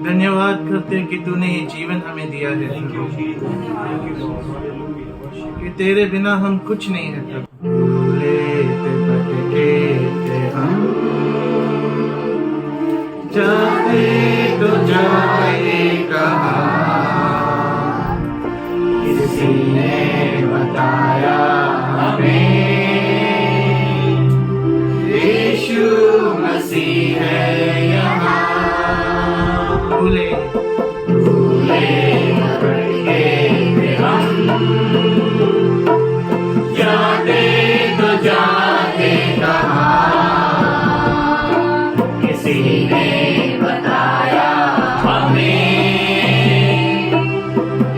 धन्यवाद करते हैं कि तूने ये जीवन हमें दिया है प्रभु, कि तेरे बिना हम कुछ नहीं है प्रभु। भूले थे भटके थे हम, जाते तो जाते कहाँ, किसी ने बताया हमें यीशु मसीह है यहाँ। भूले भटके थे हम, जाते तो जाते कहाँ, किसी ने बताया हमें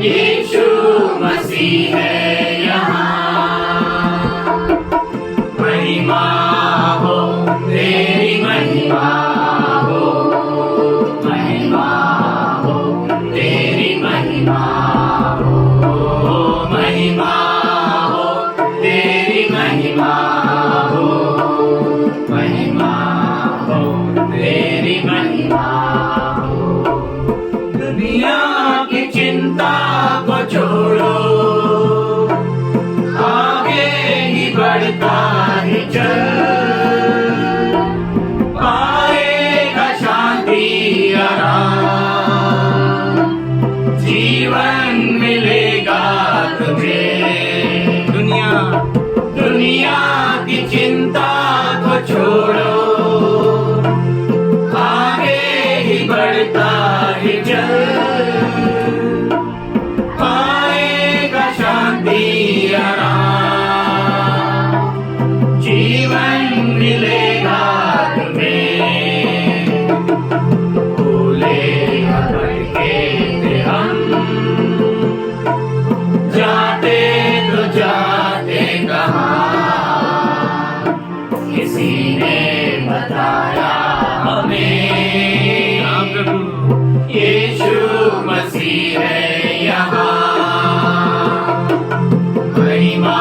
यीशु मसीह है यहाँ। महिमा हो तेरी महिमा हो, महिमा हो तेरी महिमा हो, महिमा हो तेरी महिमा हो, महिमा हो तेरी महिमा हो। दुनिया की चिंता को छोड़ो, आगे ही बढ़ता ही चल, पाएगा शांति आराम, जीवन मिलेगा तुझे। दुनिया की चिंता को छोड़ो, आगे ही बढ़ता ही चल, पाएगा शांति आराम, जीवन मिलेगा तुम्हें। भूले भटके थे हम, जाते तो जाते कहाँ, किसी ने बताया हमें यीशु मसीह है यहाँ। महिमा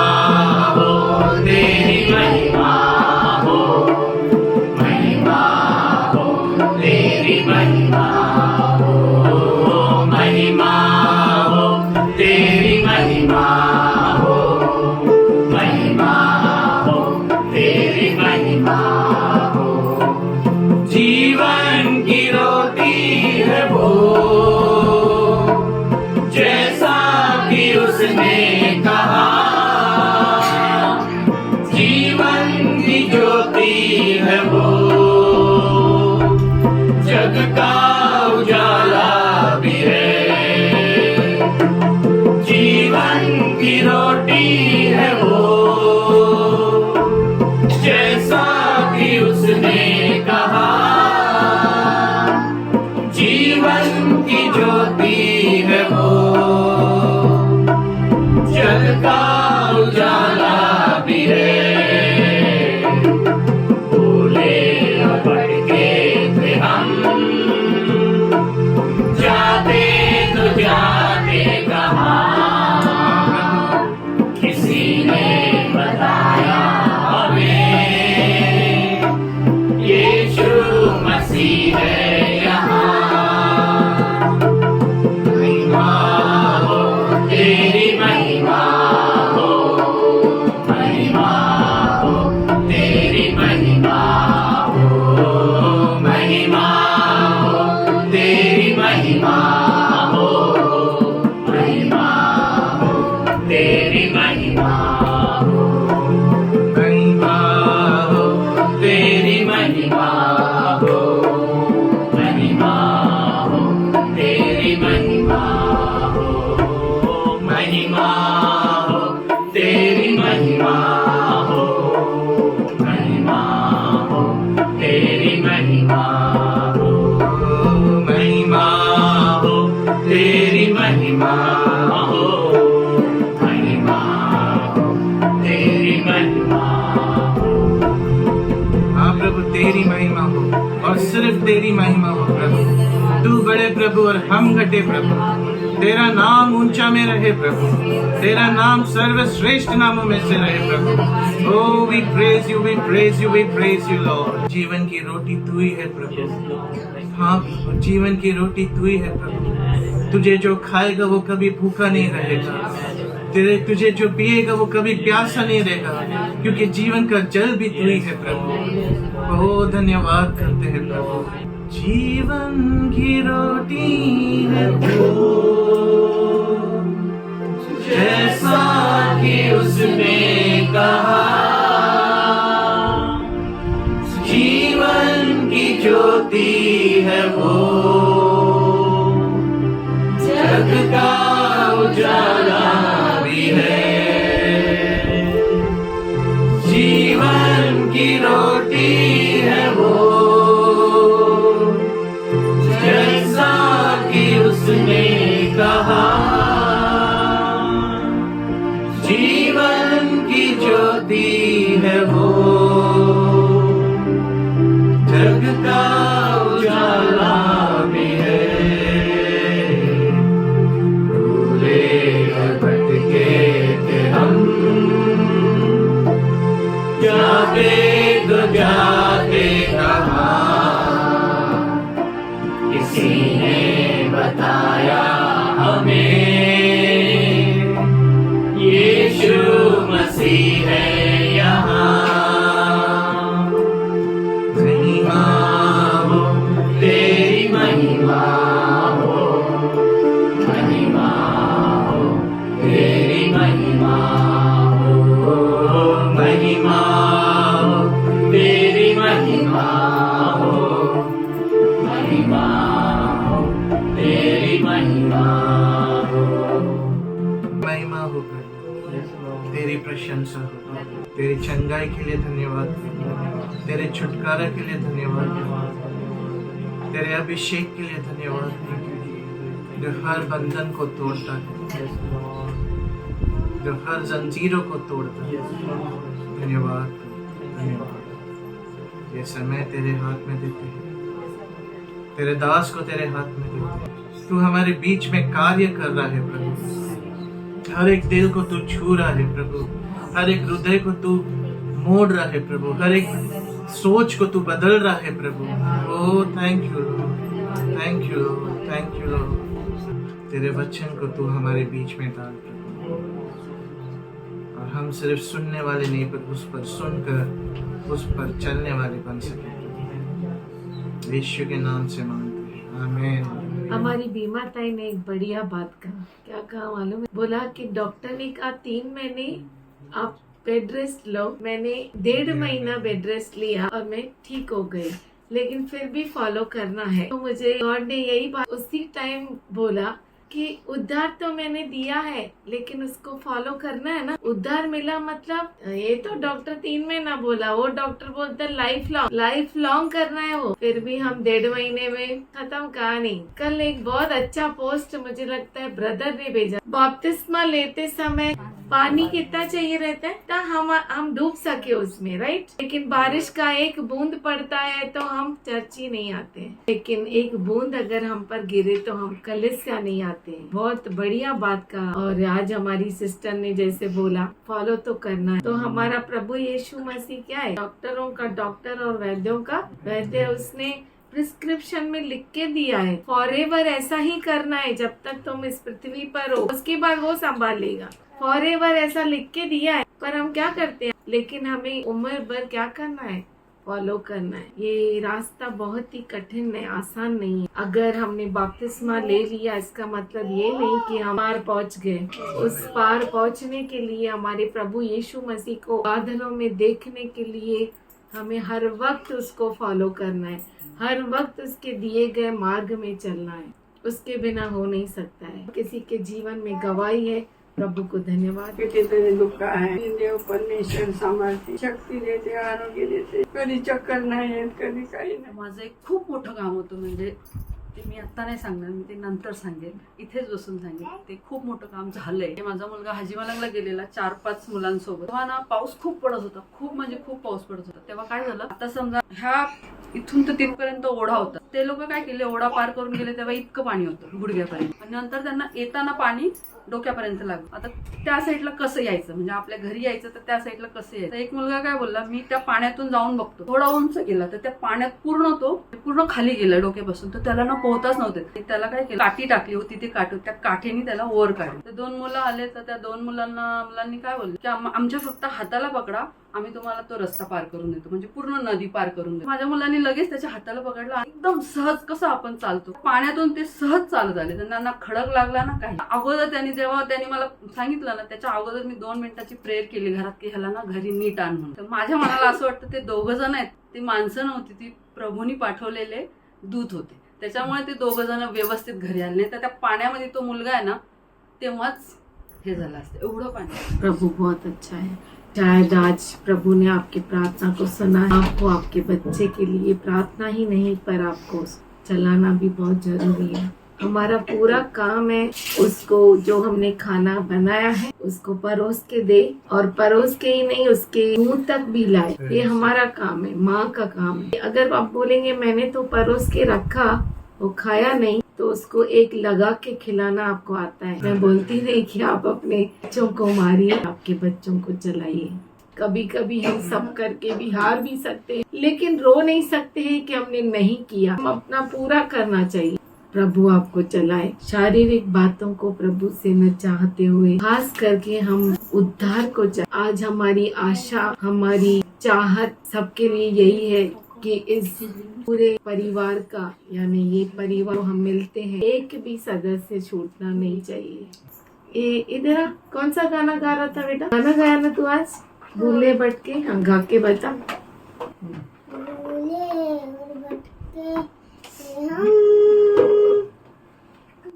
हो तेरी महिमा हो, महिमा हो तेरी महिमा हो, महिमा हो तेरी महिमा हो, महिमा हो तेरी महिमा हो। जीवन की रोटी है वो, जैसा कि उसने कहा, जीवन की ज्योति है वो, जग का उजाला भी है। जीवन की रोटी है वो, जैसा कि उसने कहा, जीवन की ज्योति है वो, जग का उजाला भी है। भूले भटके थे हम, जाते तो जाते कहाँ, किसी ने बताया हमें यीशु मसीह है यहाँ। महिमा हो तेरी महिमा हो, महिमा हो तेरी महिमा हो, महिमा हो तेरी महिमा हो, महिमा हो तेरी महिमा हो, महिमा हो तेरी महिमा हो, महिमा हो तेरी महिमा हो, महिमा हो तेरी महिमा हो, महिमा हो तेरी महिमा हो, महिमा हो तेरी महिमा हो, महिमा हो तेरी महिमा हो। हाँ प्रभु तेरी महिमा हो, और सिर्फ तेरी महिमा हो प्रभु। तू बड़े प्रभु और हम घटे प्रभु। तेरा नाम ऊंचा में रहे प्रभु, तेरा नाम सर्वश्रेष्ठ नामों में से रहे प्रभु। Oh we praise you, we praise you, we praise you lord. जीवन की रोटी तू ही है प्रभु। हाँ प्रभु, जीवन की रोटी तू ही है प्रभु। तुझे जो खाएगा वो कभी भूखा नहीं रहेगा, तुझे जो पिएगा वो कभी प्यासा नहीं रहेगा, क्योंकि जीवन का जल भी तू ही है प्रभु। बहुत धन्यवाद करते हैं प्रभु। जीवन की रोटी है वो, जैसा कि उसने कहा, जीवन की ज्योति है वो, जग का उजाला भी है। जीवन की रोटी है वो, जैसा कि उसने कहा, जीवन की ज्योति है वो, जग का उजाला भी है। भूले भटके थे हम, जाते तो जाते कहा, किसी ने बताया हमें, यीशु मसीह है यहाँ। महिमा हो तेरी, महिमा हो, महिमा हो तेरी, महिमा हो, महिमा हो तेरी, महिमा हो, महिमा हो तेरी, महिमा हो। महिमा हो प्रभु, तेरी प्रशंसा हो, तेरी चंगाई के लिए धन्यवाद, तेरे छुटकारा के लिए धन्यवाद, तेरे अभिषेक के लिए धन्यवाद, जो हर बंधन को तोड़ता है, जो हर जंजीरों को तोड़ता है। धन्यवाद, धन्यवाद। ये समय तेरे हाथ में देते हैं, तेरे दास को तेरे हाथ में देते हैं। तू हमारे बीच में कार्य कर रहा है प्रभु। हर एक दिल को तू छू रहा है प्रभु, हर एक हृदय को तू मोड़ रहा है प्रभु, हर एक सोच को तू बदल रहा है प्रभु। Oh thank you lord, thank you lord, thank you lord. तेरे वचन को तू हमारे बीच में डाल प्रभु, और हम सिर्फ सुनने वाले नहीं पर उस पर सुनकर उस पर चलने वाले बन सके। यीशु के नाम से मांगते हैं, आमीन। हमारी बीमा ताई ने एक बढ़िया बात कहा। क्या कहा मालूम है? बोला कि डॉक्टर ने कहा 3 महीने आप बेड रेस्ट लो। मैंने 1.5 महीना बेड रेस्ट लिया और मैं ठीक हो गई, लेकिन फिर भी फॉलो करना है। तो मुझे गॉड ने यही बात उसी टाइम बोला कि उद्धार तो मैंने दिया है, लेकिन उसको फॉलो करना है ना। उद्धार मिला मतलब ये तो डॉक्टर 3 महीना बोला, वो डॉक्टर बोलता लाइफ लॉन्ग करना है वो। फिर भी हम 1.5 महीने में खत्म कहानी। कल एक बहुत अच्छा पोस्ट मुझे लगता है ब्रदर ने भेजा। बपतिस्मा लेते समय पानी कितना चाहिए रहता है तो हम डूब सके उसमें, राइट। लेकिन बारिश का एक बूंद पड़ता है तो हम चर्च ही नहीं आते हैं, लेकिन एक बूंद अगर हम पर गिरे तो हम कलीसिया नहीं आते हैं। बहुत बढ़िया बात का। और आज हमारी सिस्टर ने जैसे बोला फॉलो तो करना है। तो हमारा प्रभु यीशु मसीह क्या है? डॉक्टरों का डॉक्टर और वैद्यों का वैद्य। उसने प्रिस्क्रिप्शन में लिख के दिया है फॉरएवर ऐसा ही करना है जब तक तुम इस पृथ्वी पर हो, उसके बाद वो संभालेगा। फॉरएवर ऐसा लिख के दिया है, पर हम क्या करते हैं? लेकिन हमें उम्र भर क्या करना है? फॉलो करना है। ये रास्ता बहुत ही कठिन है, आसान नहीं है। अगर हमने बपतिस्मा ले लिया इसका मतलब ये नहीं कि हम पार पहुंच गए। उस पार पहुंचने के लिए हमारे प्रभु यीशु मसीह को बादलों में देखने के लिए हमें हर वक्त उसको फॉलो करना है, हर वक्त उसके दिए गए मार्ग में चलना है। उसके बिना हो नहीं सकता है। किसी के जीवन में गवाही है, प्रभू को धन्यवाद। कितीतरी दुःख आहे, देव परमेश्वर सांभाळते, शक्ती देते, आरोग्य देते, कधी चक्कर नाही येत, कधी काही नाही। माझं एक खूप मोठं काम होतं, म्हणजे ते मी आत्ता नाही सांगणार, मी ते नंतर सांगेन, इथेच बसून सांगेन। ते खूप मोठं काम झालंय। माझा मुलगा हाजीमलंगला गेलेला 4-5 मुलांसोबत, तेव्हा ना पाऊस खूप पडत होता, खूप म्हणजे खूप पाऊस पडत होता। तेव्हा काय झालं, आता समजा ह्या इथून तर तिथपर्यंत ओढा होता. ते लोक काय केले, ओढा पार करून गेले तेव्हा इतकं पाणी होतं गुडघ्यापर्यंत, आणि नंतर त्यांना येताना पाणी डोक्यापर्यंत लागलं. आता त्या साईडला कसं यायचं, म्हणजे आपल्या घरी यायचं तर त्या साईडला कसं यायचं. एक मुलगा काय बोलला, मी त्या पाण्यातून जाऊन बघतो. थोडा उंच गेला तर त्या पाण्यात पूर्ण खाली गेला डोक्यापासून, तर त्याला ना पोहताच नव्हते. त्याला काय केलं, काठी टाकली होती, ती त्या काठीने त्याला वर काढली. तर 2 मुलं आले, तर त्या 2 मुलांनी काय बोलले की आमच्या फक्त हाताला पकडा, आम्ही तुम्हाला तो रस्ता पार करून देतो, म्हणजे पूर्ण नदी पार करून देतो. माझ्या मुलांनी लगेच त्याच्या हाताला पकडला. एकदम सहज कसं आपण चालतो पाण्यातून ते सहज चालत आले. त्यांना खडक लागला ना काही. अगोदर जेव्हा त्यांनी मला सांगितलं ना, त्याच्या अगोदर मी 2 मिनिटाची प्रेयर केली घरात की ह्याला ना घरी नीट आण म्हणून. तर माझ्या मनाला असं वाटतं ते 2 जण आहेत, ती माणसं नव्हती, ती प्रभूनी पाठवलेले दूत होते. त्याच्यामुळे ते 2 जण व्यवस्थित घरी आले. नाही तर त्या पाण्यामध्ये तो मुलगा आहे ना, तेव्हाच हे झालं असतं. एवढं पाणी. प्रभु बहुत अच्छा है. शायद आज प्रभु ने आपकी प्रार्थना को सुना. आपको आपके बच्चे के लिए प्रार्थना ही नहीं, पर आपको चलाना भी बहुत जरूरी है. हमारा पूरा काम है उसको, जो हमने खाना बनाया है उसको परोस के दे, और परोस के ही नहीं उसके मुंह तक भी लाए. ये हमारा काम है, माँ का काम है. अगर आप बोलेंगे मैंने तो परोस के रखा, वो खाया नहीं, तो उसको एक लगा के खिलाना आपको आता है. मैं बोलती नहीं कि आप अपने बच्चों को मारिए, आपके बच्चों को चलाइए. कभी कभी हम सब करके भी हार भी सकते हैं, लेकिन रो नहीं सकते हैं कि हमने नहीं किया. हम अपना पूरा करना चाहिए. प्रभु आपको चलाए. शारीरिक बातों को प्रभु से न चाहते हुए, खास करके हम उद्धार को आज हमारी आशा, हमारी चाहत सबके लिए यही है कि इस पूरे परिवार का, यानी ये परिवार हम मिलते हैं, एक भी सदस्य छूटना नहीं चाहिए. ये इधर कौन सा गाना गा रहा था बेटा? गाना गाया ना तू आज, भूले भटके. हाँ, गा के बता.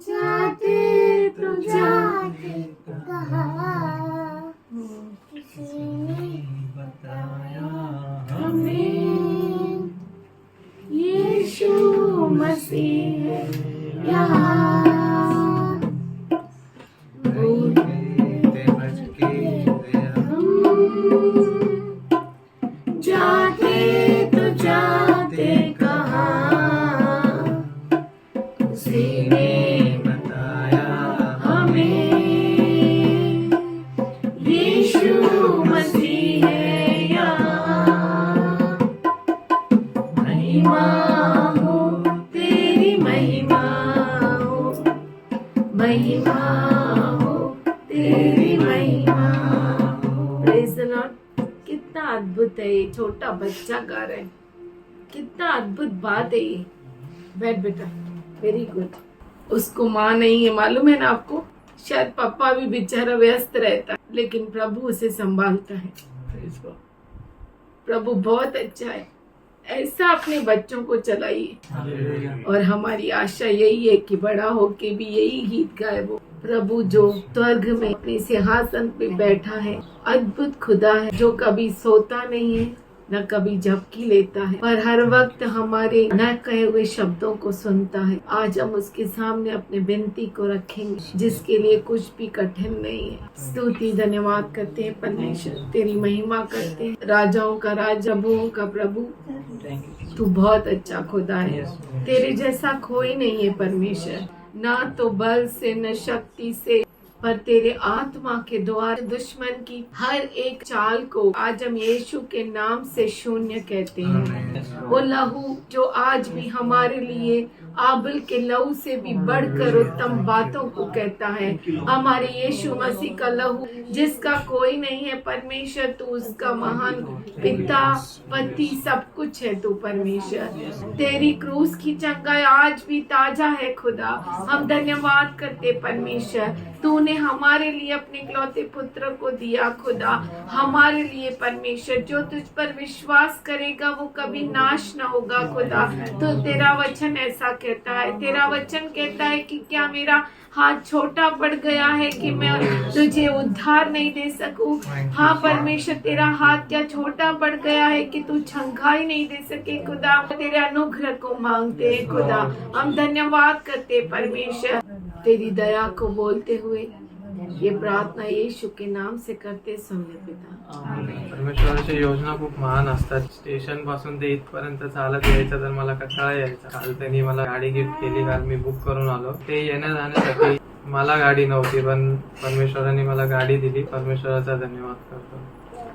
जाते तो जाते कहाँ, किसी ने बताया हमें यीशु मसीह है यहाँ. जाते तो जाते कहाँ, किसी ने बताया हमें यीशु मसीह है यहाँ. महिमा हो तेरी, महिमा हो, महिमा हो तेरी, महिमा हो. Praise the Lord. कितना अद्भुत है, ये छोटा बच्चा गा रहा है. कितना अद्भुत बात है ये. बैठ बेटा. Very good. उसको माँ नहीं है, मालूम है ना आपको. शायद पापा भी बेचारा व्यस्त रहता है, लेकिन प्रभु उसे संभालता है. प्रभु बहुत अच्छा है. ऐसा अपने बच्चों को चलाइए, और हमारी आशा यही है कि बड़ा होके भी यही गीत गाए वो. प्रभु जो स्वर्ग में अपने सिंहासन पे बैठा है, अद्भुत खुदा है, जो कभी सोता नहीं है, न कभी झपकी लेता है, पर हर वक्त हमारे न कहे हुए शब्दों को सुनता है. आज हम उसके सामने अपने विनती को रखेंगे, जिसके लिए कुछ भी कठिन नहीं है. स्तुति धन्यवाद करते हैं परमेश्वर, तेरी महिमा करते हैं. राजाओं का राजा, प्रभुओं का प्रभु, तू बहुत अच्छा खुदा है. तेरे जैसा कोई नहीं है परमेश्वर. ना तो बल से न शक्ति से, पर तेरे आत्मा के द्वारा दुश्मन की हर एक चाल को आज हम यीशु के नाम से शून्य कहते हैं. वो लहू जो आज भी हमारे लिए आबल के लहू से भी बढ़कर उत्तम बातों को कहता है, हमारे यीशु मसीह का लहू जिसका कोई नहीं है परमेश्वर. तू उसका महान पिता, पति, सब कुछ है तू परमेश्वर. तेरी क्रूस की चंगाई आज भी ताजा है खुदा. हम धन्यवाद करते परमेश्वर, तूने हमारे लिए अपने इकलौते पुत्र को दिया खुदा, हमारे लिए परमेश्वर. जो तुझ पर विश्वास करेगा वो कभी नाश न होगा खुदा. तो तेरा वचन ऐसा कहता है, तेरा वचन कहता है कि क्या मेरा हाथ छोटा पड़ गया है कि मैं तुझे उद्धार नहीं दे सकूं? हाँ परमेश्वर, तेरा हाथ क्या छोटा पड़ गया है कि तू छंगाई नहीं दे सके खुदा. तेरे अनुग्रह को मांगते हैं खुदा. हम धन्यवाद करते परमेश्वर, तेरी दया को बोलते हुए ये प्रार्थना यीशु के नाम से करते समझे पिता। परमेश्वराची योजना खूप महान असतात. स्टेशन पासून ते इथपर्यंत चालत यायचं तर मला कंटाळा यायचा. काल त्यांनी मला गाडी गिफ्ट केली, काल मी बुक करून आलो. ते येण्या जाण्यासाठी मला गाडी नव्हती, पण परमेश्वराने मला गाडी दिली. परमेश्वराचा धन्यवाद करतो.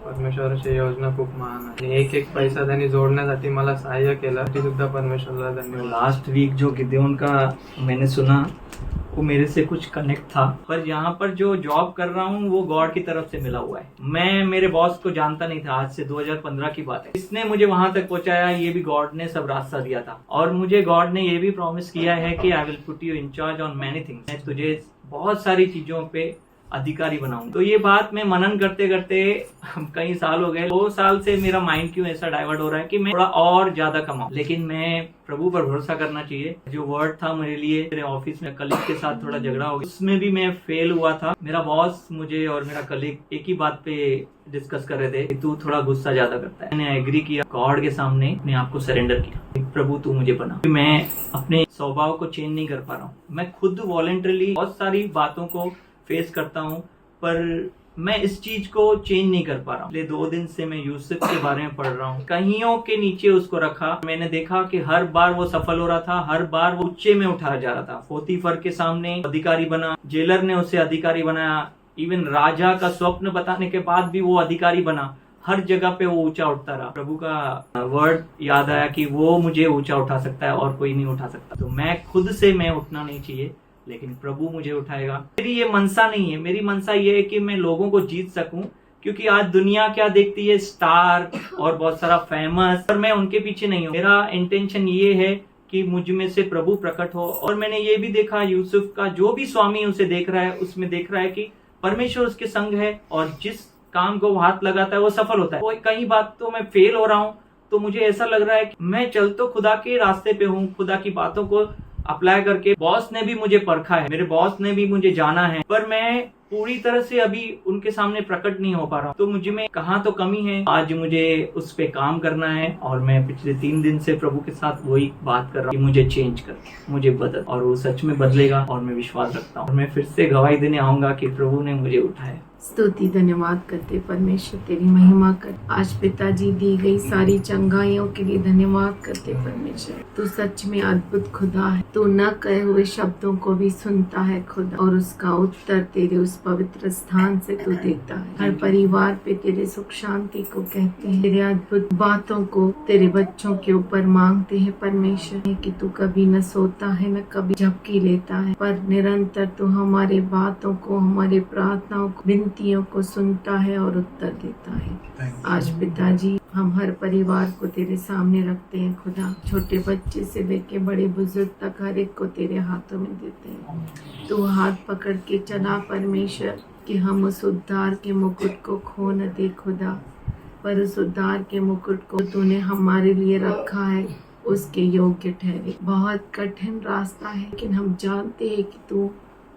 परमेश्वराची योजना खूप महान आहे. एक एक पैसा त्यांनी जोडण्यासाठी मला सहाय्य केलं, ती सुद्धा परमेश्वराला धन्यवाद. लास्ट वीक जो गिदेओन का मैंने सुना वो मेरे से कुछ कनेक्ट था, पर यहाँ पर जो जॉब कर रहा हूँ वो गॉड की तरफ से मिला हुआ है. मैं मेरे बॉस को जानता नहीं था, आज से 2015 की बात है. इसने मुझे वहां तक पहुंचाया, ये भी गॉड ने सब रास्ता दिया था. और मुझे गॉड ने ये भी प्रॉमिस किया है कि I will put you in charge on many things. मैं तुझे बहुत सारी चीजों पे अधिकारी बनाऊं. तो ये बात मैं मनन करते करते कई साल हो गए. 2 साल से मेरा माइंड क्यों ऐसा डाइवर्ट हो रहा है कि मैं थोड़ा और ज्यादा कमाऊं. लेकिन मैं प्रभु पर भरोसा करना चाहिए. जो वर्ड था मेरे लिए, मेरे ऑफिस में कलीग के साथ थोड़ा झगड़ा हो गया, उसमें भी मैं फेल हुआ था. मेरा बॉस मुझे और मेरा कलीग एक ही बात पे डिस्कस कर रहे थे कि तू थोड़ा गुस्सा ज्यादा करता है. मैंने एग्री किया, गॉड के सामने अपने आप को सरेंडर किया. प्रभु तू मुझे बना. मैं अपने स्वभाव को चेंज नहीं कर पा रहा हूँ. मैं खुद वॉलंटरली बहुत सारी बातों को फेस करता हूँ, पर मैं इस चीज को चेंज नहीं कर पा रहा हूँ. पिछले 2 दिन से मैं यूसुफ के बारे में पढ़ रहा हूँ. कहियों के नीचे उसको रखा. मैंने देखा कि हर बार वो सफल हो रहा था, हर बार वो ऊंचे में उठाया जा रहा था. पोतीफर के सामने अधिकारी बना, जेलर ने उसे अधिकारी बनाया. इवन राजा का स्वप्न बताने के बाद भी वो अधिकारी बना. हर जगह पे वो ऊंचा उठता रहा. प्रभु का वर्ड याद आया कि वो मुझे ऊंचा उठा सकता है और कोई नहीं उठा सकता. तो मैं खुद से मैं उठना नहीं चाहिए, लेकिन प्रभु मुझे उठाएगा. मेरी ये मनसा नहीं है. मेरी मनसा ये है कि मैं लोगों को जीत सकूं, क्योंकि आज दुनिया क्या देखती है, स्टार और बहुत सारा फेमस, पर मैं उनके पीछे नहीं हूँ. मेरा इंटेंशन ये है कि मुझ में से प्रभु प्रकट हो. और मैंने ये भी देखा, यूसुफ का जो भी स्वामी उसे देख रहा है, उसमें देख रहा है कि परमेश्वर उसके संग है, और जिस काम को वो हाथ लगाता है वो सफल होता है. वो कई बात तो मैं फेल हो रहा हूँ, तो मुझे ऐसा लग रहा है कि मैं चल तो खुदा के रास्ते पे हूँ, खुदा की बातों को अप्लाई करके. बॉस ने भी मुझे परखा है, मेरे बॉस ने भी मुझे जाना है, पर मैं पूरी तरह से अभी उनके सामने प्रकट नहीं हो पा रहा हूँ. तो मुझे में कहाँ तो कमी है, आज मुझे उस पे काम करना है. और मैं पिछले 3 दिन से प्रभु के साथ वही बात कर रहा हूँ कि मुझे चेंज कर, मुझे बदल. और वो सच में बदलेगा, और मैं विश्वास रखता हूँ. और मैं फिर से गवाही देने आऊंगा कि प्रभु ने मुझे उठाया. स्तुति धन्यवाद करते परमेश्वर, तेरी महिमा कर. आज पिताजी दी गई सारी चंगाइयों के लिए धन्यवाद करते परमेश्वर. तू सच में अद्भुत खुदा है. तू न कहे हुए शब्दों को भी सुनता है खुदा, और उसका उत्तर तेरे उस पवित्र स्थान से तू देता है. हर परिवार पे तेरे सुख शांति को कहते हैं, तेरे अद्भुत बातों को तेरे बच्चों के ऊपर मांगते हैं परमेश्वर, कि तू कभी न सोता है न कभी झपकी लेता है, पर निरंतर तू हमारे बातों को, हमारे प्रार्थनाओं को, विनतियों को सुनता है और उत्तर देता है. आज पिताजी हम हर परिवार को तेरे सामने रखते हैं खुदा. छोटे बच्चे से लेके बड़े बुजुर्ग तक हर एक को तेरे हाथों में देते हैं. तू हाथ पकड़ के चला परमेश्वर, कि हम उस उद्धार के मुकुट को खो न दे खुदा, पर उस उद्धार के मुकुट को तूने हमारे लिए रखा है, उसके योग्य ठहरे. बहुत कठिन रास्ता है, लेकिन हम जानते हैं कि तू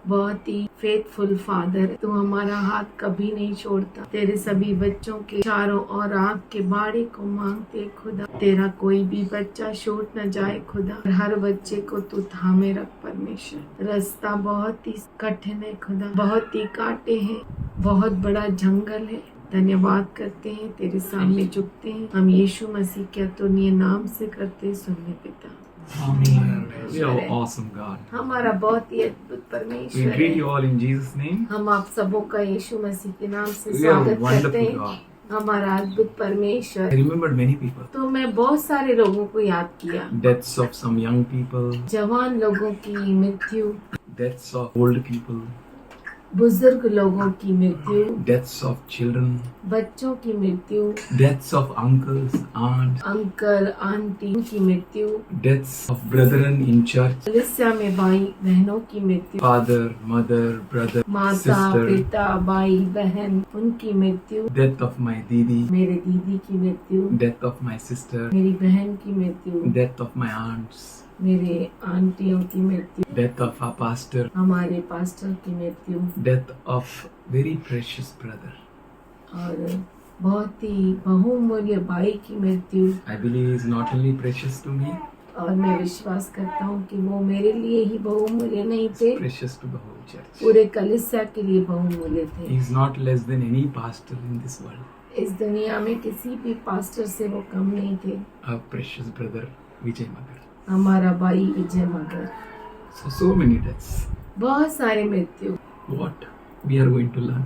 बहुत ही फेथफुल फादर है. तू हमारा हाथ कभी नहीं छोड़ता. तेरे सभी बच्चों के चारों और आँख के बाड़े को मांगते खुदा. तेरा कोई भी बच्चा छूट न जाए खुदा. हर बच्चे को तू थामे रख परमेश्वर. रास्ता बहुत ही कठिन है खुदा, बहुत ही कांटे हैं, बहुत बड़ा जंगल है. धन्यवाद करते हैं, तेरे सामने झुकते हैं. हम यीशु मसीह के अतुल्य नाम से करते सुनने पिता. Amen. You are awesome, God. हमारा बहुत ही अद्भुत We परमेश्वर greet है. you all in Jesus' name. हम आप सबों का यीशु मसीह के नाम से You are स्वागत करते wonderful, हैं. God. हमारा अद्भुत I परमेश्वर. remembered many people. तो मैं बहुत सारे लोगों को याद किया. Deaths of some young people, जवान लोगों की मृत्यु, deaths of old people, बुजुर्ग लोगों की मृत्यु, deaths of children, बच्चों की मृत्यु, deaths of uncles, aunts, uncle aunty की मृत्यु, deaths of brethren in church, कलीसिया में भाई बहनों की मृत्यु, father, mother, brother, माता sister, पिता भाई बहन उनकी मृत्यु, death of my didi, मेरे दीदी की मृत्यु, death of my sister, मेरी बहन की मृत्यु, death of my aunts, मेरे आंटियों की मृत्यु, death of our pastor, हमारे पास्टर की मृत्यु, death of very precious brother. और बहुत ही बहुमूल्य भाई की मृत्यु. I believe he is not only precious to me, और मैं विश्वास करता हूँ कि वो मेरे लिए ही बहुमूल्य नहीं थे, Precious to the whole church. पूरे कलीसिया के लिए बहुमूल्य थे। He is not less than any pastor in this world. इस दुनिया में किसी भी पास्टर से वो कम नहीं थे। Our precious brother Vijay Magar. हमारा भाई विजय मगर। So many deaths. बहुत सारे मृत्यु, What we are going to learn?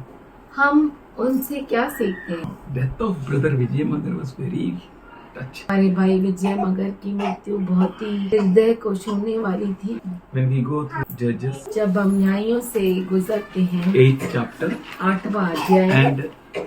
हम उनसे क्या सीखते हैं? Death of brother Vijay Magar was very touching. हमारे भाई विजय मगर की मृत्यु बहुत ही हृदय को छूने वाली थी। When we go through Judges जब हम न्यायों से गुजरते हैं, 8th chapter 8वां अध्याय and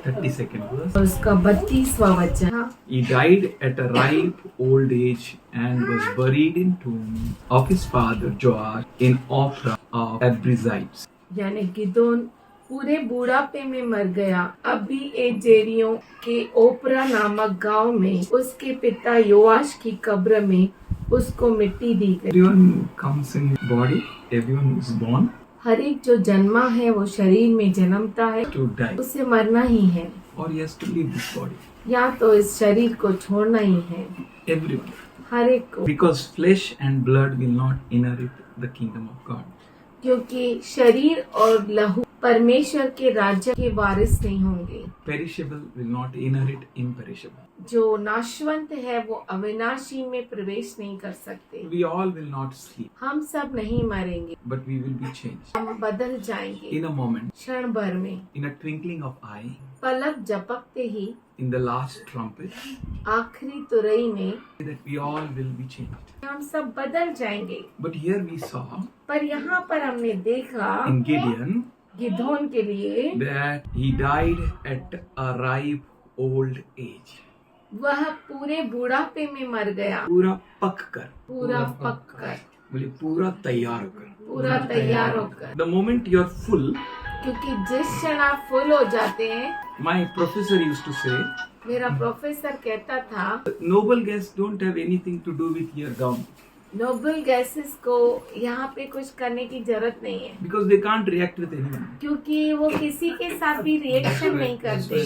32nd verse. और उसका 32वां वचन, He died at a ripe old age and was buried in tomb of his father Joash in Ophrah of Abrizites. यानी गिदोन पूरे बुढ़ापे में मर गया। अभी एजेरियों के ओपरा नामक गांव में उसके पिता योआश की कब्र में उसको मिट्टी दी गई। Everyone comes in body, everyone is born हर एक जो जन्मा है वो शरीर में जन्मता है, to die, उसे मरना ही है, or he has to leave this body. या तो इस शरीर को छोड़ना ही है, Everyone. हर एक को, Because flesh and blood will not inherit the kingdom of God. क्योंकि शरीर और लहू परमेश्वर के राज्य के वारिस नहीं होंगे। Perishable will not inherit imperishable. जो नाशवंत है वो अविनाशी में प्रवेश नहीं कर सकते। We all will not sleep, हम सब नहीं मरेंगे, but we will be changed. हम बदल जाएंगे In a moment, क्षण भर में, in a twinkling of eye, पलक झपकते ही, in the last trumpet, आखिरी तुरई में that we all will be changed. हम सब बदल जाएंगे। But here we saw पर यहाँ पर हमने देखा in Gideon गिदोन के लिए that he died at a ripe old age. वह पूरे बुढ़ापे में मर गया, पूरा पक कर, पूरा पक कर, बोले पूरा तैयार होकर. पूरा तैयार होकर। The moment you are full, क्योंकि जिस क्षण आप फुल हो जाते हैं, my professor used to say, मेरा प्रोफेसर कहता था, noble guests don't have anything to do with your gown noble gases को यहाँ पे कुछ करने की जरूरत नहीं है, because they can't react with anyone. क्योंकि वो किसी के साथ भी रिएक्शन नहीं करते,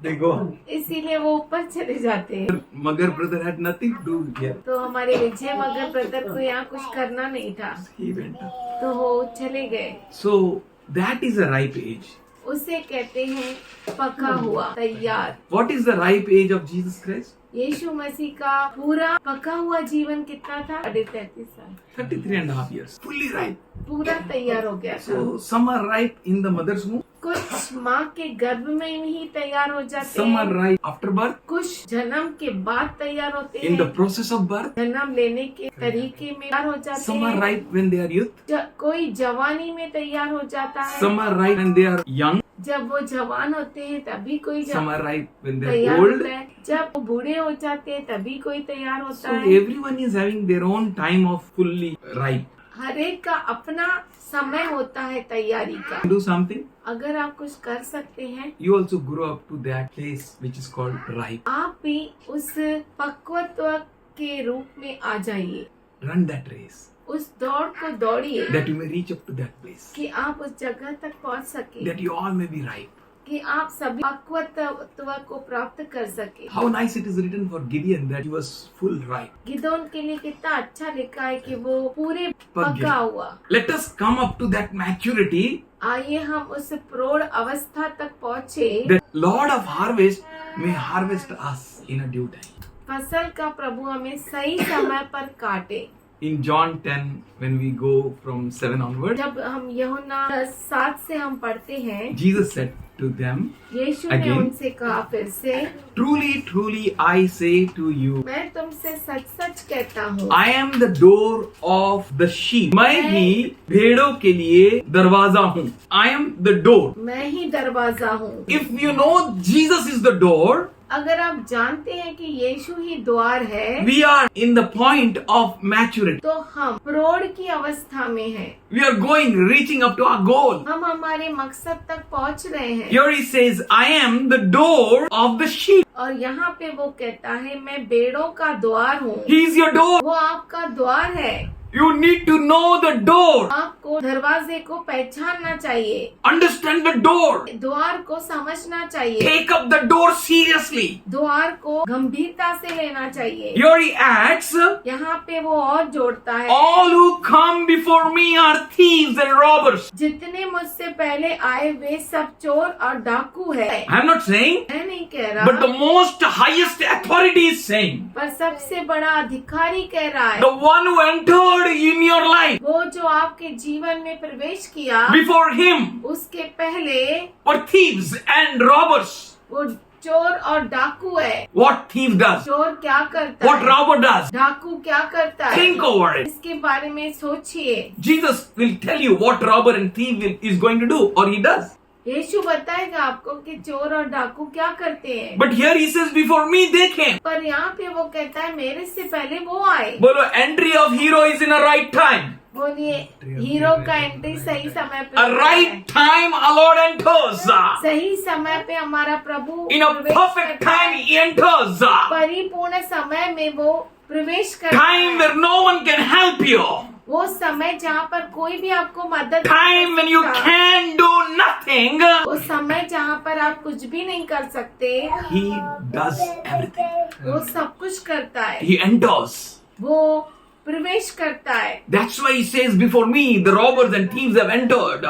They go. इसीलिए वो ऊपर चले जाते हैं। Magar brother had nothing to do here. तो हमारे विजय मगर ब्रदर को यहाँ कुछ करना नहीं था, He went up. तो वो चले गए। So that is a ripe age. उसे कहते हैं पका हुआ, तैयार। What is the ripe age of Jesus Christ? यीशु मसीह का पूरा पका हुआ जीवन कितना था? 33 साल, 33.5 years. Fully ripe. पूरा तैयार हो गया था। So some are ripe in the mother's womb, कुछ माँ के गर्भ में ही तैयार हो जाते some are हैं, ripe after birth, कुछ जन्म के बाद तैयार होते in the हैं, process of birth, जन्म लेने के तरीके में तैयार हो जाते some are हैं, ripe when they are youth, कोई जवानी में तैयार हो जाता है, some are ripe when they are young, जब वो जवान होते हैं तभी कोई some are ripe when they तैयार are old. होता है, जब वो बूढ़े हो जाते हैं तभी कोई तैयार होता So है। everyone is having their own time of fully ripe. हर एक का अपना समय होता है तैयारी का। Do something, अगर आप कुछ कर सकते हैं, you also grow up to that place which is called ripe. आप भी उस पक्वत्व के रूप में आ जाइए, Run that race, उस दौड़ को दौड़िए that you may reach up to that place, कि आप उस जगह तक पहुंच सके, that you all may be ripe. कि आप सभी पक्वत्व को प्राप्त कर सके। How nice it is written for Gideon that he was full ripe. Gideon के लिए कितना अच्छा लिखा है कि वो पूरे पक पका गया। हुआ। Let us come up to that maturity आइए हम उस प्रौढ़ अवस्था तक पहुँचे, that Lord of harvest may harvest us in a due time. फसल का प्रभु हमें सही समय पर काटे। In John 10, when we go from 7 onward, जब हम यूहन्ना 7 से हम पढ़ते हैं, Jesus said to them, यीशु ने Again? उनसे कहा फिर से, Truly, truly, I say to you, मैं तुमसे सच सच कहता हूँ, I am the door of the sheep. मैं ही भेड़ों के लिए दरवाजा हूँ. I am the door. मैं ही दरवाजा हूँ। If you know Jesus is the door, अगर आप जानते हैं कि यीशु ही द्वार है, we are in the point of maturity. तो हम प्रौढ़ की अवस्था में हैं। We are going, reaching up to our goal. हम हमारे मकसद तक पहुँच रहे हैं। Here he says, I am the door of the sheep. और यहाँ पे वो कहता है, मैं भेड़ों का द्वार हूँ। He is your door. वो आपका द्वार है। You need to know the door. आपको वो दरवाजे को पहचानना चाहिए, Understand the door. द्वार को समझना चाहिए, Take up the door seriously. द्वार को गंभीरता से लेना चाहिए। Here he adds, यहाँ पे वो और जोड़ता है, all who come before me are thieves and robbers. जितने मुझसे पहले आए वे सब चोर और डाकू है। I am not saying, मैं नहीं कह रहा, but the most highest authority is saying, पर सबसे बड़ा अधिकारी कह रहा है, the one who entered in your life वो जो आपके जीवन में प्रवेश किया, before him उसके पहले were thieves and robbers. वो चोर और डाकू है। What thief does? चोर क्या करता What है, robber does? डाकू क्या करता है, Think over it. इसके बारे में सोचिए। Jesus will tell you what robber and thief is going to do, or he does. यीशु बताएगा आपको कि चोर और डाकू क्या करते हैं, But here he says, before me they came. पर यहाँ पे वो कहता है मेरे से पहले वो आए। बोलो, entry of hero is in a right time. बोलिए, हीरो का एंट्री सही समय पे A होता है। right time our Lord enters. सही समय पे हमारा प्रभु In a प्रवेश perfect करता time है। he enters. परिपूर्ण समय में वो प्रवेश करता Time है। where no one can help you. वो समय जहाँ पर कोई भी आपको मदद Time when you can do nothing. वो समय जहाँ पर आप कुछ भी नहीं कर सकते, He does everything. वो सब कुछ करता है, He enters. वो प्रवेश करता है। That's why he says, before me the robbers and thieves have entered.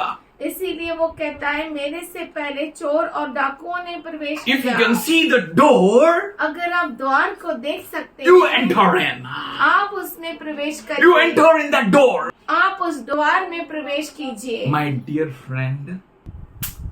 इसीलिए वो कहता है मेरे से पहले चोर और डाकुओं ने प्रवेश If you किया। can see the door, अगर आप द्वार को देख सकते you हैं, enter in. आप उसमें प्रवेश You करिए, enter in that door. आप उस द्वार में प्रवेश कीजिए। My dear friend,